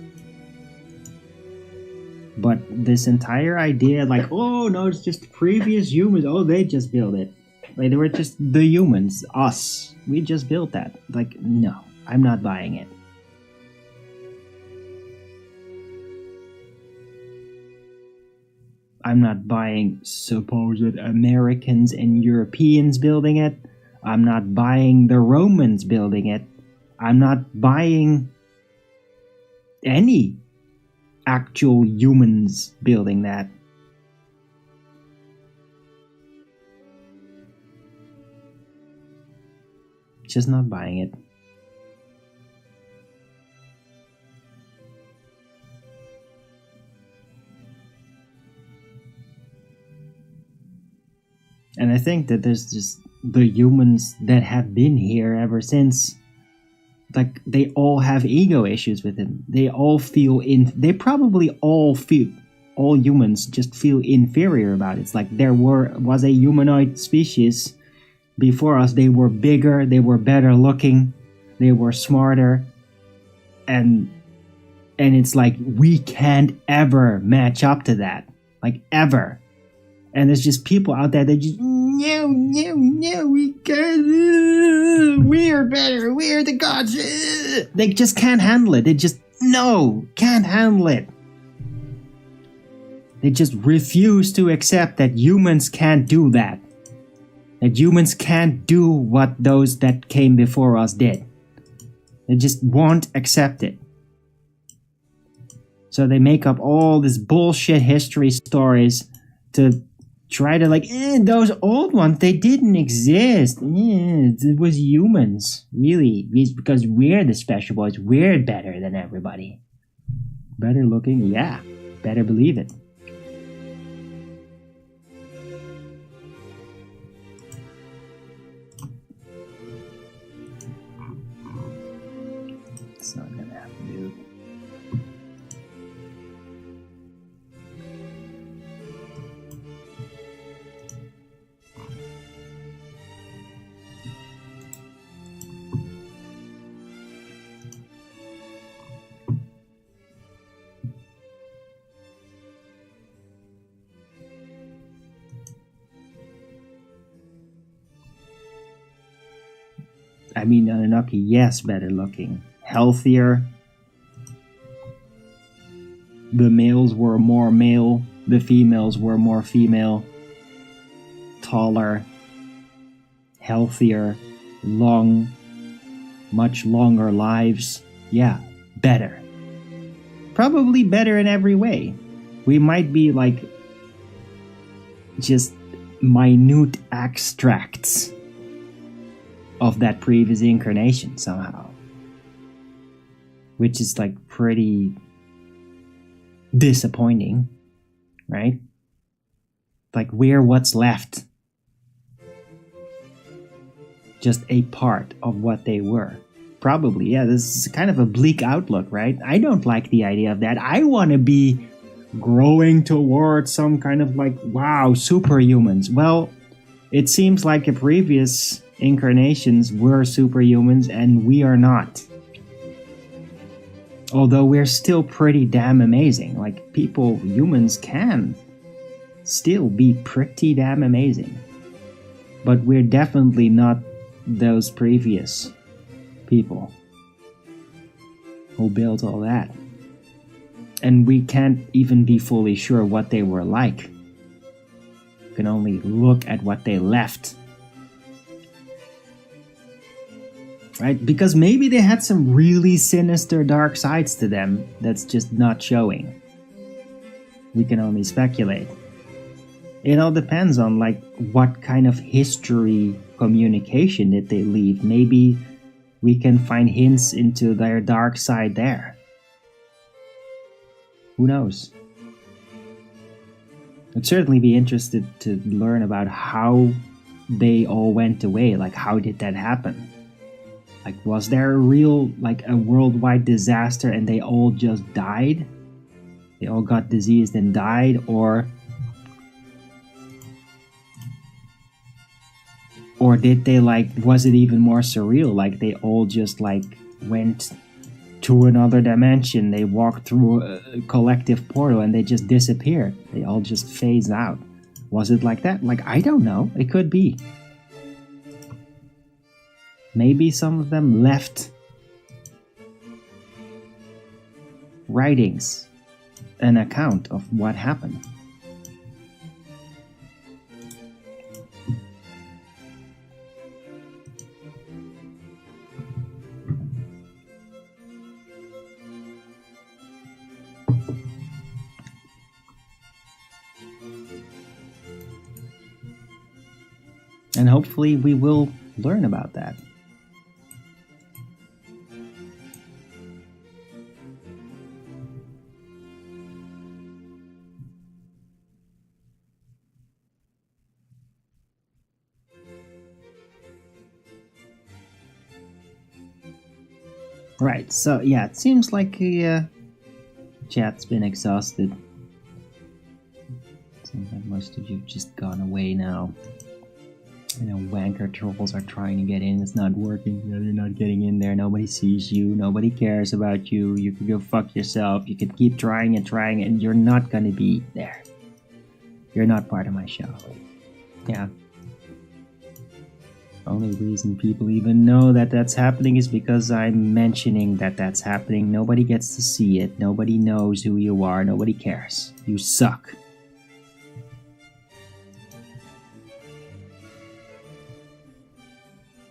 But this entire idea, like, oh no, it's just previous humans. Oh, they just built it. Like, they were just the humans, us. We just built that. Like, no, I'm not buying it. I'm not buying supposed Americans and Europeans building it. I'm not buying the Romans building it. I'm not buying any actual humans building that. Just not buying it. And I think that there's just the humans that have been here ever since. Like, they all have ego issues with him. They all feel they probably all humans just feel inferior about it. It's like there was a humanoid species before us. They were bigger, they were better looking, they were smarter, and it's like we can't ever match up to that. Like, ever. And there's just people out there that just, no, we can't, we're better, we're the gods. They just can't handle it. They just, can't handle it. They just refuse to accept that humans can't do that. That humans can't do what those that came before us did. They just won't accept it. So they make up all these bullshit history stories to try to, like, those old ones, they didn't exist. It was humans. Really. It's because we're the special boys. We're better than everybody. Better looking? Yeah. Better believe it. It's not gonna have to do. I mean, Anunnaki, yes, better looking. Healthier. The males were more male. The females were more female. Taller. Healthier. Long. Much longer lives. Yeah, better. Probably better in every way. We might be like just minute extracts of that previous incarnation somehow, which is like pretty disappointing, right? Like, we're what's left, just a part of what they were. Probably, yeah, this is kind of a bleak outlook, right? I don't like the idea of that. I want to be growing towards some kind of like, wow, superhumans. Well, it seems like the previous incarnations were superhumans and we are not. Although we're still pretty damn amazing. Like, humans can still be pretty damn amazing. But we're definitely not those previous people who built all that. And we can't even be fully sure what they were like. We can only look at what they left. Right? Because maybe they had some really sinister dark sides to them that's just not showing. We can only speculate. It all depends on like what kind of history communication did they leave. Maybe we can find hints into their dark side there. Who knows? I'd certainly be interested to learn about how they all went away. Like, how did that happen? Like, was there a real, like, a worldwide disaster and they all just died? They all got diseased and died? Or did they, like, was it even more surreal? Like, they all just, like, went to another dimension. They walked through a collective portal and they just disappeared. They all just phased out. Was it like that? Like, I don't know. It could be. Maybe some of them left writings, an account of what happened. And hopefully we will learn about that. Right, so yeah, it seems like the chat's been exhausted. Seems like most of you have just gone away now. You know, wanker trolls are trying to get in, it's not working. They're not getting in there, nobody sees you, nobody cares about you. You can go fuck yourself, you can keep trying, and you're not gonna be there. You're not part of my show. Yeah. Only reason people even know that that's happening is because I'm mentioning that that's happening. Nobody gets to see it. Nobody knows who you are. Nobody cares. You suck.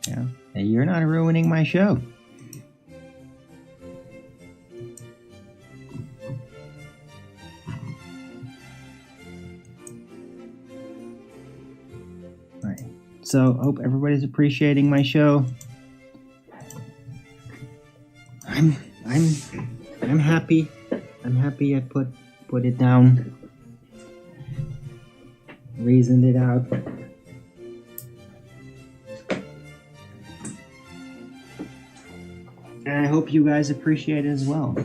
Yeah. Hey, you're not ruining my show. So, hope everybody's appreciating my show. I'm happy. I'm happy I put it down. Reasoned it out. And I hope you guys appreciate it as well.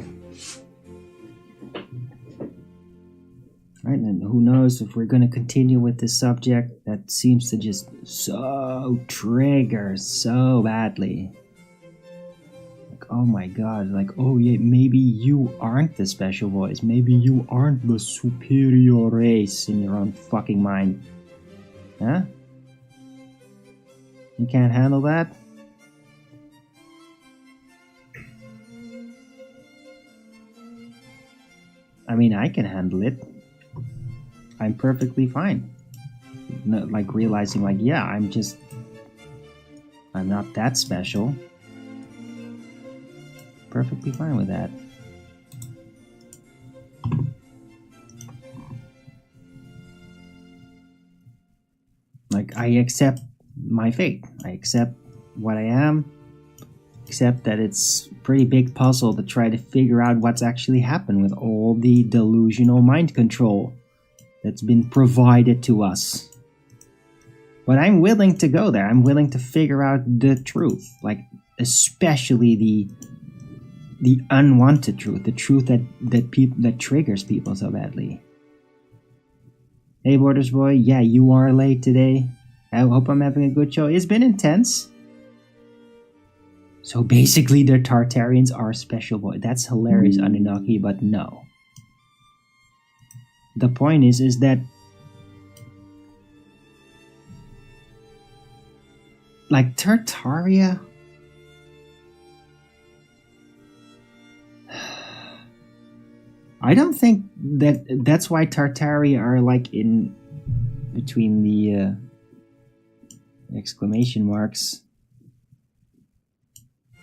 Right, and who knows if we're going to continue with this subject that seems to just so trigger so badly. Like, oh my god, like, oh yeah, maybe you aren't the special voice. Maybe you aren't the superior race in your own fucking mind. Huh? You can't handle that? I mean, I can handle it. I'm perfectly fine. Like realizing, like, yeah, I'm not that special. Perfectly fine with that. Like, I accept my fate. I accept what I am. Accept that it's a pretty big puzzle to try to figure out what's actually happened with all the delusional mind control that's been provided to us. But I'm willing to go there. I'm willing to figure out the truth. Like, especially the unwanted truth. The truth that triggers people so badly. Hey, Borders Boy. Yeah, you are late today. I hope I'm having a good show. It's been intense. So basically, the Tartarians are special boy. That's hilarious, Anunnaki, but no. The point is that, like, Tartaria, I don't think that's why Tartaria are, like, in between the exclamation marks.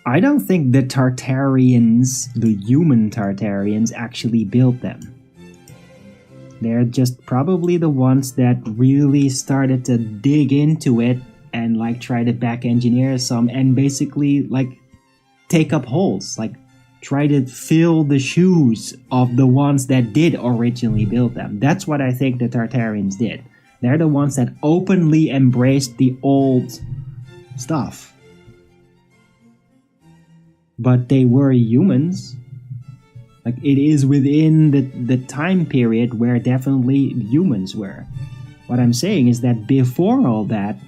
I don't think the Tartarians, the human Tartarians, actually built them. They're just probably the ones that really started to dig into it and, like, try to back engineer some and basically, like, take up holes, like, try to fill the shoes of the ones that did originally build them. That's what I think the Tartarians did. They're the ones that openly embraced the old stuff. But they were humans. Like, it is within the time period where definitely humans were. What I'm saying is that before all that,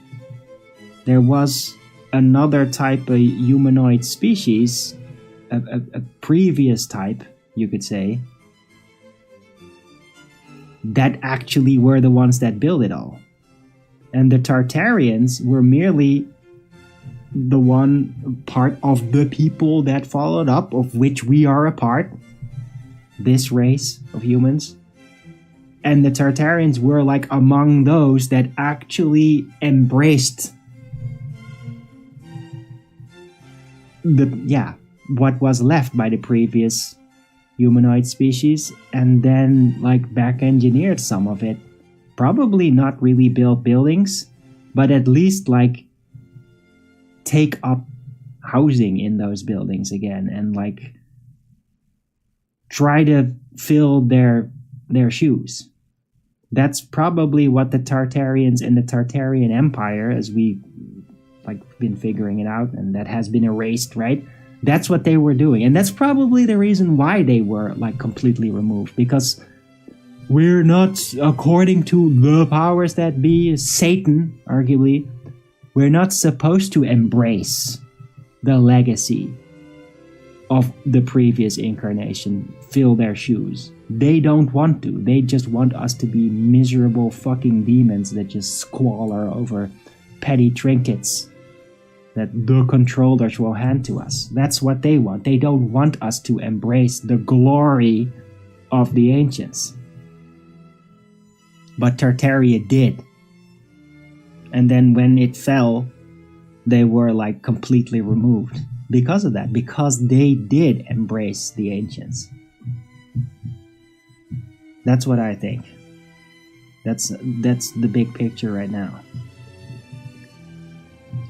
there was another type of humanoid species a previous type, you could say, that actually were the ones that built it all. And the Tartarians were merely the one part of the people that followed up, of which we are a part, this race of humans. And the Tartarians were like among those that actually embraced what was left by the previous humanoid species, and then like back engineered some of it. Probably not really built buildings, but at least like take up housing in those buildings again, and like try to fill their shoes. That's probably what the Tartarians and the Tartarian Empire, as we like been figuring it out, and that has been erased, right? That's what they were doing, and that's probably the reason why they were like completely removed, because we're not, according to the powers that be, Satan, arguably, we're not supposed to embrace the legacy of the previous incarnation, fill their shoes. They don't want to. They just want us to be miserable fucking demons that just squalor over petty trinkets that the controllers will hand to us. That's what they want. They don't want us to embrace the glory of the ancients. But Tartaria did. And then when it fell, they were like completely removed because of that, because they did embrace the ancients. That's what I think. That's the big picture right now.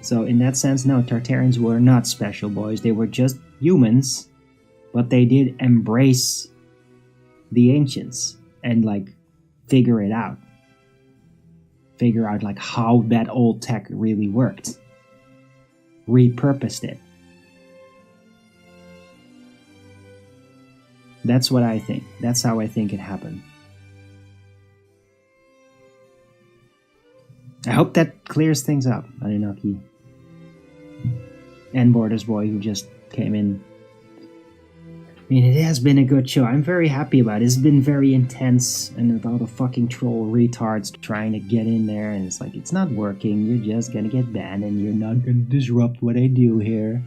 So in that sense, no, Tartarians were not special boys. They were just humans, but they did embrace the ancients and like figure it out. Figure out like how that old tech really worked. Repurposed it. That's what I think. That's how I think it happened. I hope that clears things up, Anunnaki. And Borders Boy, who just came in. I mean, it has been a good show. I'm very happy about it. It's been very intense, and with all the fucking troll retards trying to get in there, and it's like, it's not working. You're just gonna get banned, and you're not gonna disrupt what I do here.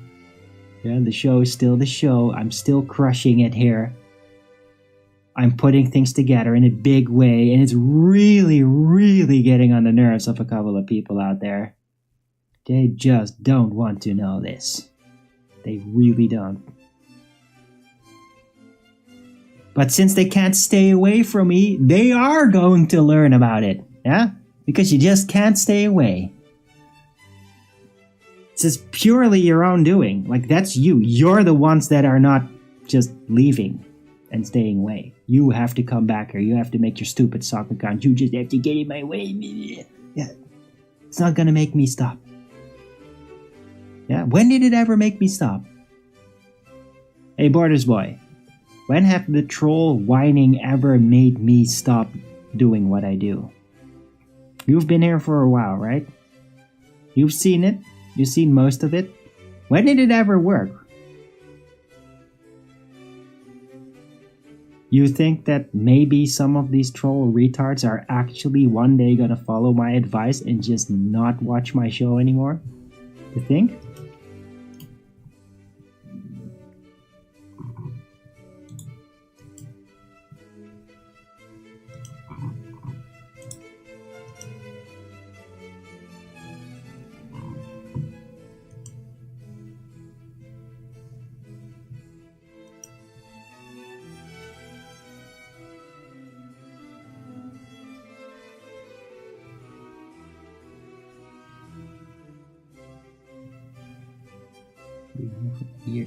Yeah, the show is still the show. I'm still crushing it here. I'm putting things together in a big way, and it's really, really getting on the nerves of a couple of people out there. They just don't want to know this. They really don't. But since they can't stay away from me, they are going to learn about it. Yeah? Because you just can't stay away. It's just purely your own doing. Like, that's you. You're the ones that are not just leaving and staying away. You have to come back here. You have to make your stupid sock account. You just have to get in my way. Yeah. It's not gonna make me stop. Yeah? When did it ever make me stop? Hey, Borders Boy. When have the troll whining ever made me stop doing what I do? You've been here for a while, right? You've seen it. You've seen most of it. When did it ever work? You think that maybe some of these troll retards are actually one day gonna follow my advice and just not watch my show anymore? You think?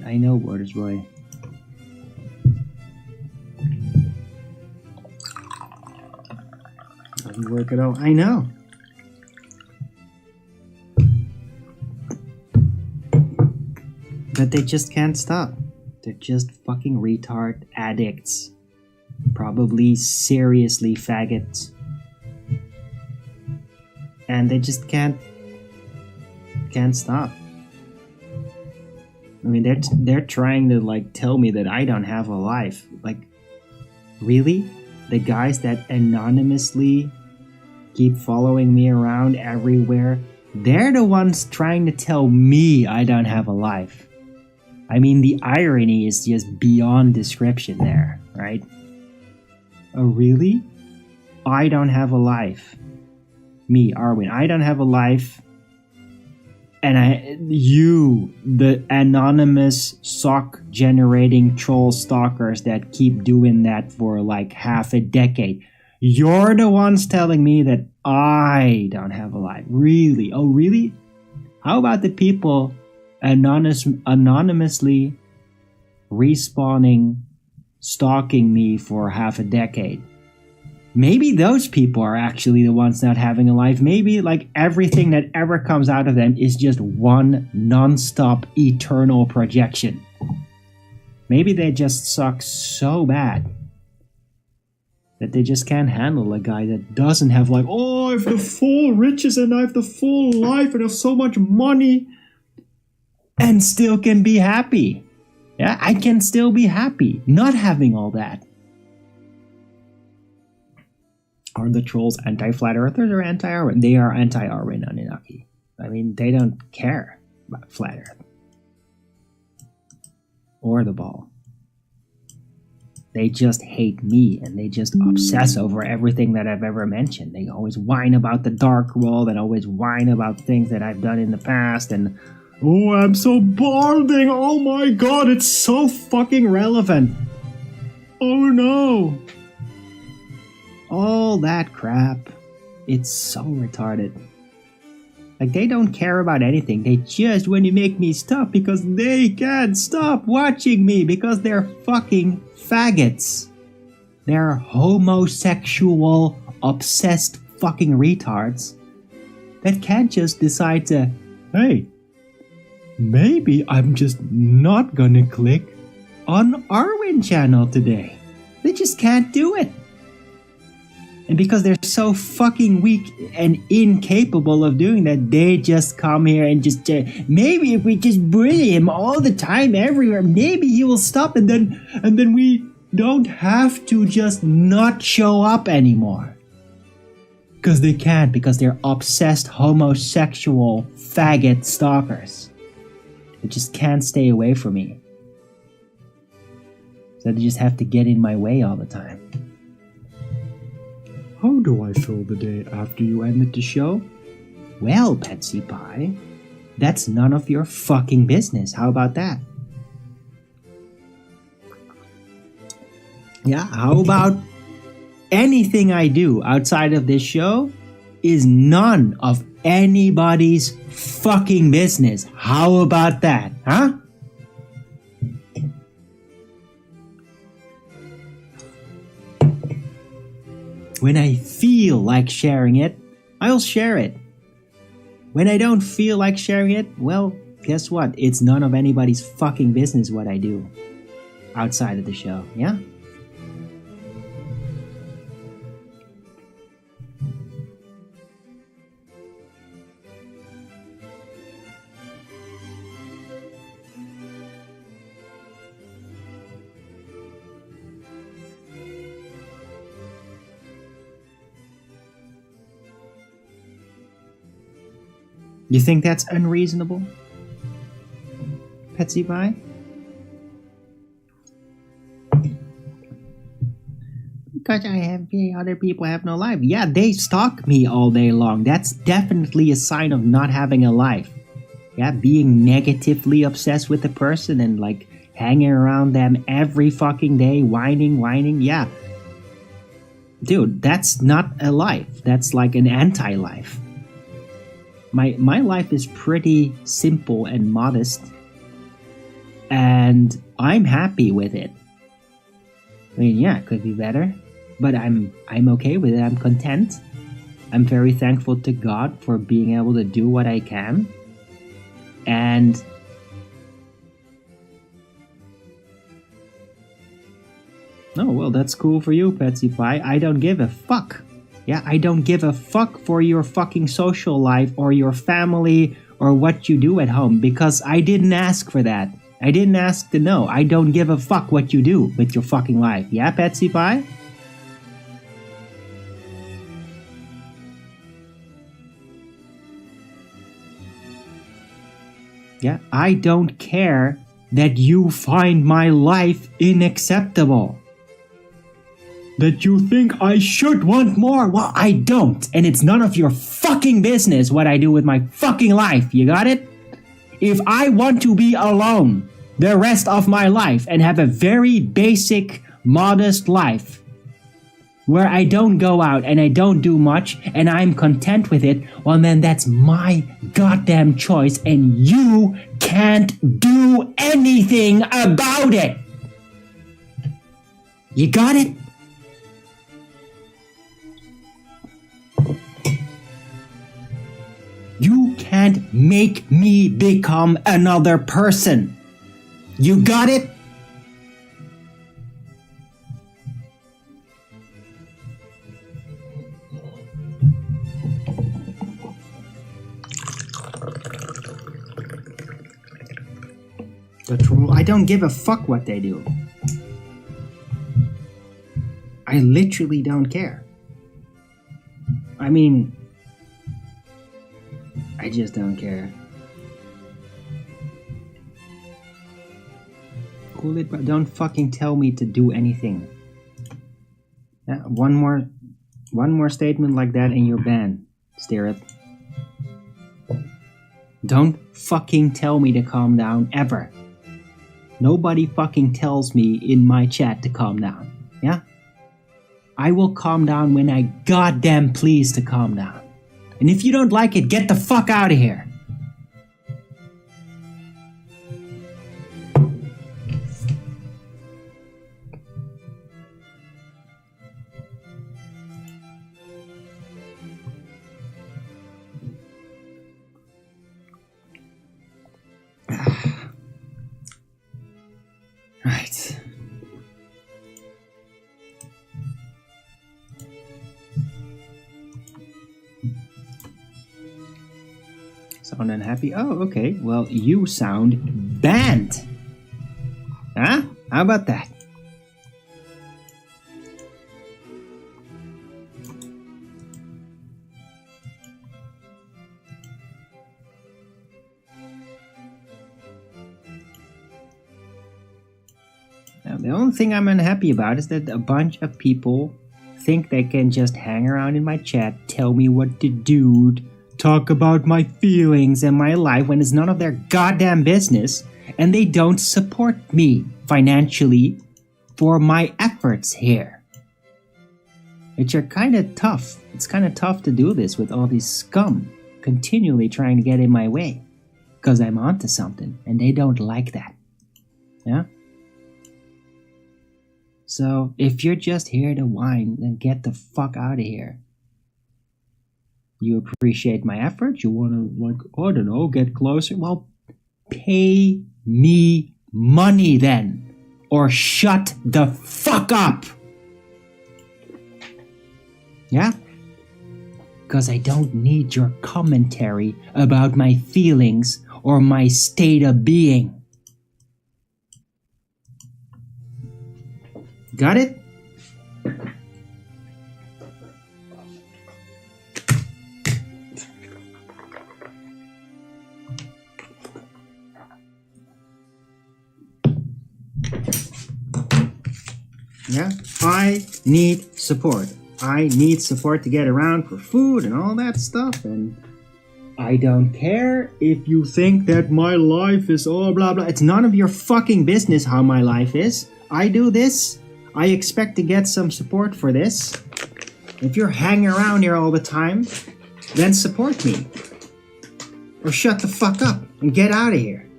I know, Borders Boy. Doesn't work at all. I know. But they just can't stop. They're just fucking retard addicts. Probably seriously faggots. And they just can't stop. I mean, they're trying to like tell me that I don't have a life. Like, really? The guys that anonymously keep following me around everywhere, they're the ones trying to tell me I don't have a life. I mean, the irony is just beyond description there, right? Oh, really? I don't have a life. Me, Arwin, I don't have a life. And you, the anonymous sock-generating troll stalkers that keep doing that for like half a decade, you're the ones telling me that I don't have a life. Really? Oh, really? How about the people anonymously respawning, stalking me for half a decade? Maybe those people are actually the ones not having a life. Maybe like everything that ever comes out of them is just one non-stop eternal projection. Maybe they just suck so bad that they just can't handle a guy that doesn't have like, oh, I have the full riches and I have the full life and I have so much money and still can be happy. Yeah, I can still be happy not having all that. Are the trolls anti-flat earthers or anti-Arwin? They are anti-Arwin Anunnaki. I mean, they don't care about flat earth. Or the ball. They just hate me and they just obsess over everything that I've ever mentioned. They always whine about the dark world and always whine about things that I've done in the past and, oh, I'm so balding, oh my god, it's so fucking relevant. Oh no. All that crap. It's so retarded. Like, they don't care about anything. They just want to make me stop because they can't stop watching me because they're fucking faggots. They're homosexual, obsessed fucking retards that can't just decide to, hey, maybe I'm just not gonna click on Arwin channel today. They just can't do it. And because they're so fucking weak and incapable of doing that, they just come here and just, maybe if we just bully him all the time, everywhere, maybe he will stop and then we don't have to just not show up anymore. Because they can't, because they're obsessed homosexual faggot stalkers. They just can't stay away from me. So they just have to get in my way all the time. How do I fill the day after you ended the show? Well, Betsy Pie, that's none of your fucking business. How about that? Yeah, how about anything I do outside of this show is none of anybody's fucking business. How about that, huh? When I feel like sharing it, I'll share it. When I don't feel like sharing it, well, guess what? It's none of anybody's fucking business what I do outside of the show, yeah? You think that's unreasonable, Petsy Pie? Because other people have no life. Yeah, they stalk me all day long. That's definitely a sign of not having a life. Yeah, being negatively obsessed with a person and like hanging around them every fucking day, whining. Yeah. Dude, that's not a life. That's like an anti-life. My life is pretty simple and modest, and I'm happy with it. I mean, yeah, it could be better, but I'm okay with it. I'm content. I'm very thankful to God for being able to do what I can, and oh, well, that's cool for you, Betsy Pie. I don't give a fuck. Yeah, I don't give a fuck for your fucking social life or your family or what you do at home because I didn't ask for that. I didn't ask to know. I don't give a fuck what you do with your fucking life. Yeah, Patsy Pie? Yeah, I don't care that you find my life unacceptable. That you think I should want more. Well, I don't. And it's none of your fucking business what I do with my fucking life. You got it? If I want to be alone the rest of my life and have a very basic, modest life where I don't go out and I don't do much and I'm content with it, well then that's my goddamn choice and you can't do anything about it. You got it? You can't make me become another person. You got it? I don't give a fuck what they do. I literally don't care. I mean, I just don't care. Cool it, but don't fucking tell me to do anything. Yeah, one more statement like that and you're banned. Stare it. Don't fucking tell me to calm down ever. Nobody fucking tells me in my chat to calm down. Yeah? I will calm down when I goddamn please to calm down. And if you don't like it, get the fuck out of here. Right. Sound unhappy? Oh, okay. Well, you sound banned. Huh? How about that? Now, the only thing I'm unhappy about is that a bunch of people think they can just hang around in my chat, tell me what to do, talk about my feelings and my life when it's none of their goddamn business, and they don't support me financially for my efforts here. Which are kind of tough. It's kind of tough to do this with all these scum continually trying to get in my way. Because I'm onto something, and they don't like that. Yeah? So, if you're just here to whine, then get the fuck out of here. You appreciate my effort? You want to, like, I don't know, get closer? Well, pay me money then. Or shut the fuck up. Yeah? Because I don't need your commentary about my feelings or my state of being. Got it? Yeah, I need support. I need support to get around for food and all that stuff, and I don't care if you think that my life is all blah blah. It's none of your fucking business how my life is. I do this. I expect to get some support for this. If you're hanging around here all the time, then support me. Or shut the fuck up and get out of here.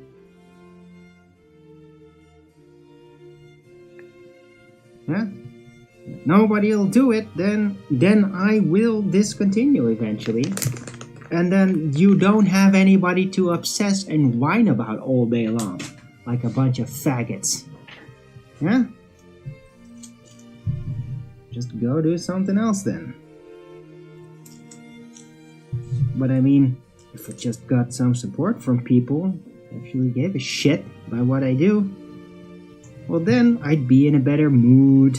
Huh? Nobody will do it, then I will discontinue eventually. And then you don't have anybody to obsess and whine about all day long. Like a bunch of faggots. Yeah? Just go do something else then. But I mean, if I just got some support from people, actually gave a shit about what I do, well then I'd be in a better mood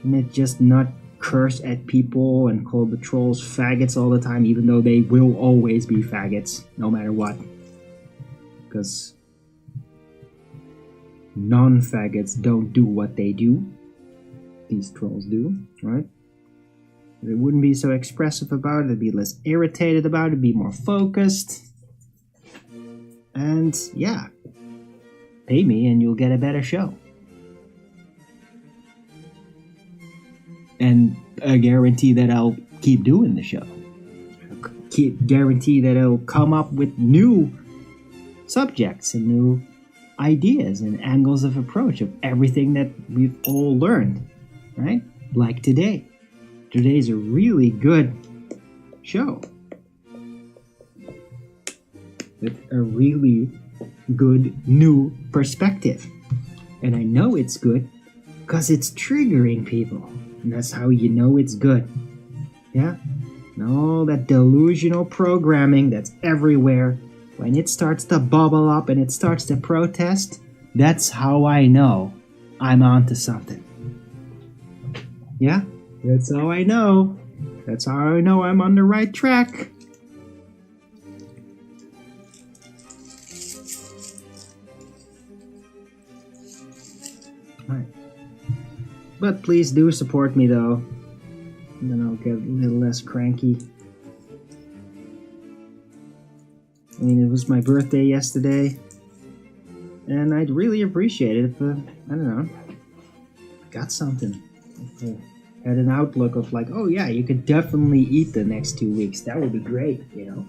and it just not curse at people and call the trolls faggots all the time, even though they will always be faggots, no matter what. Because non-faggots don't do what they do. These trolls do, right? They wouldn't be so expressive about it, they'd be less irritated about it, be more focused. And yeah, pay me and you'll get a better show. And I guarantee that I'll keep doing the show. Guarantee that I'll come up with new subjects and new ideas and angles of approach of everything that we've all learned, right? Like today. Today's a really good show. With a really good new perspective. And I know it's good because it's triggering people. And that's how you know it's good. Yeah? And all that delusional programming that's everywhere, when it starts to bubble up and it starts to protest, that's how I know I'm onto something. Yeah? That's how I know. That's how I know I'm on the right track. Right. But please do support me though. And then I'll get a little less cranky. I mean, it was my birthday yesterday. And I'd really appreciate it if, I don't know, got something. If I had an outlook of like, oh yeah, you could definitely eat the next 2 weeks. That would be great, you know.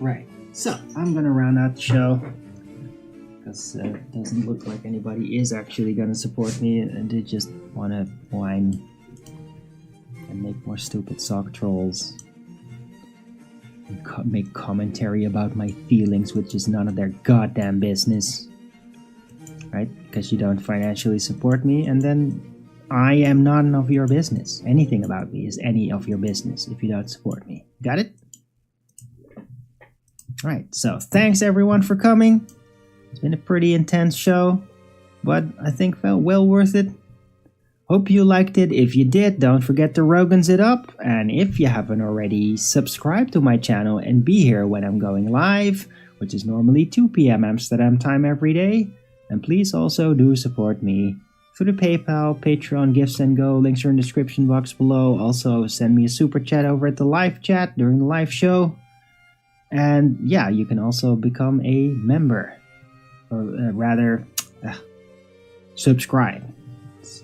Right, so I'm gonna round out the show because it doesn't look like anybody is actually gonna support me and they just wanna whine and make more stupid sock trolls and make commentary about my feelings, which is none of their goddamn business, right? Because you don't financially support me, and then I am none of your business. Anything about me is any of your business if you don't support me. Got it? Right, so thanks everyone for coming. It's been a pretty intense show, but I think felt well worth it. Hope you liked it. If you did, don't forget to Rogans it up. And if you haven't already, subscribe to my channel and be here when I'm going live, which is normally 2 p.m. Amsterdam time every day. And please also do support me through the PayPal, Patreon, Gifts and Go. Links are in the description box below. Also, send me a super chat over at the live chat during the live show. And yeah, you can also become a member, or rather, subscribe. It's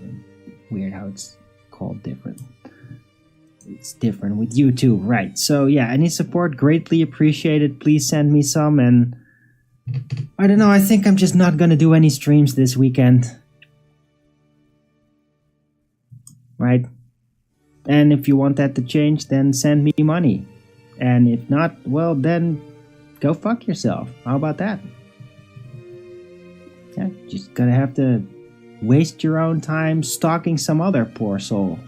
weird how it's called different. It's different with YouTube, right? So yeah, any support, greatly appreciated. Please send me some, and I don't know, I think I'm just not gonna do any streams this weekend. Right? And if you want that to change, then send me money. And if not, well, then go fuck yourself. How about that? Yeah, just gonna have to waste your own time stalking some other poor soul.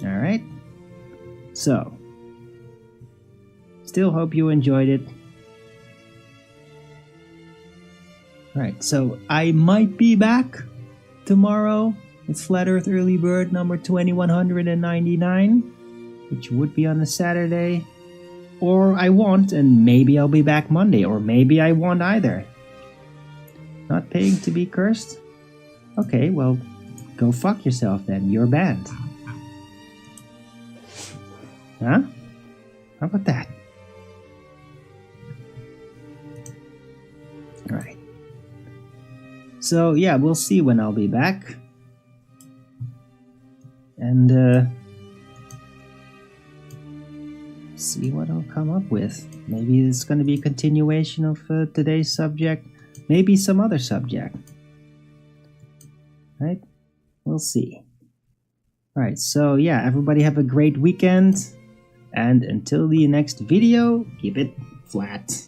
Alright? So, still hope you enjoyed it. Right, so I might be back tomorrow. It's Flat Earth Early Bird number 2199. Which would be on a Saturday, or I won't, and maybe I'll be back Monday, or maybe I won't either. Not paying to be cursed? Okay, well, go fuck yourself then, you're banned. Huh? How about that? Alright. So, yeah, we'll see when I'll be back. And, see what I'll come up with. Maybe it's going to be a continuation of today's subject. Maybe some other subject. Right? We'll see. Alright, so yeah, everybody have a great weekend. And until the next video, keep it flat.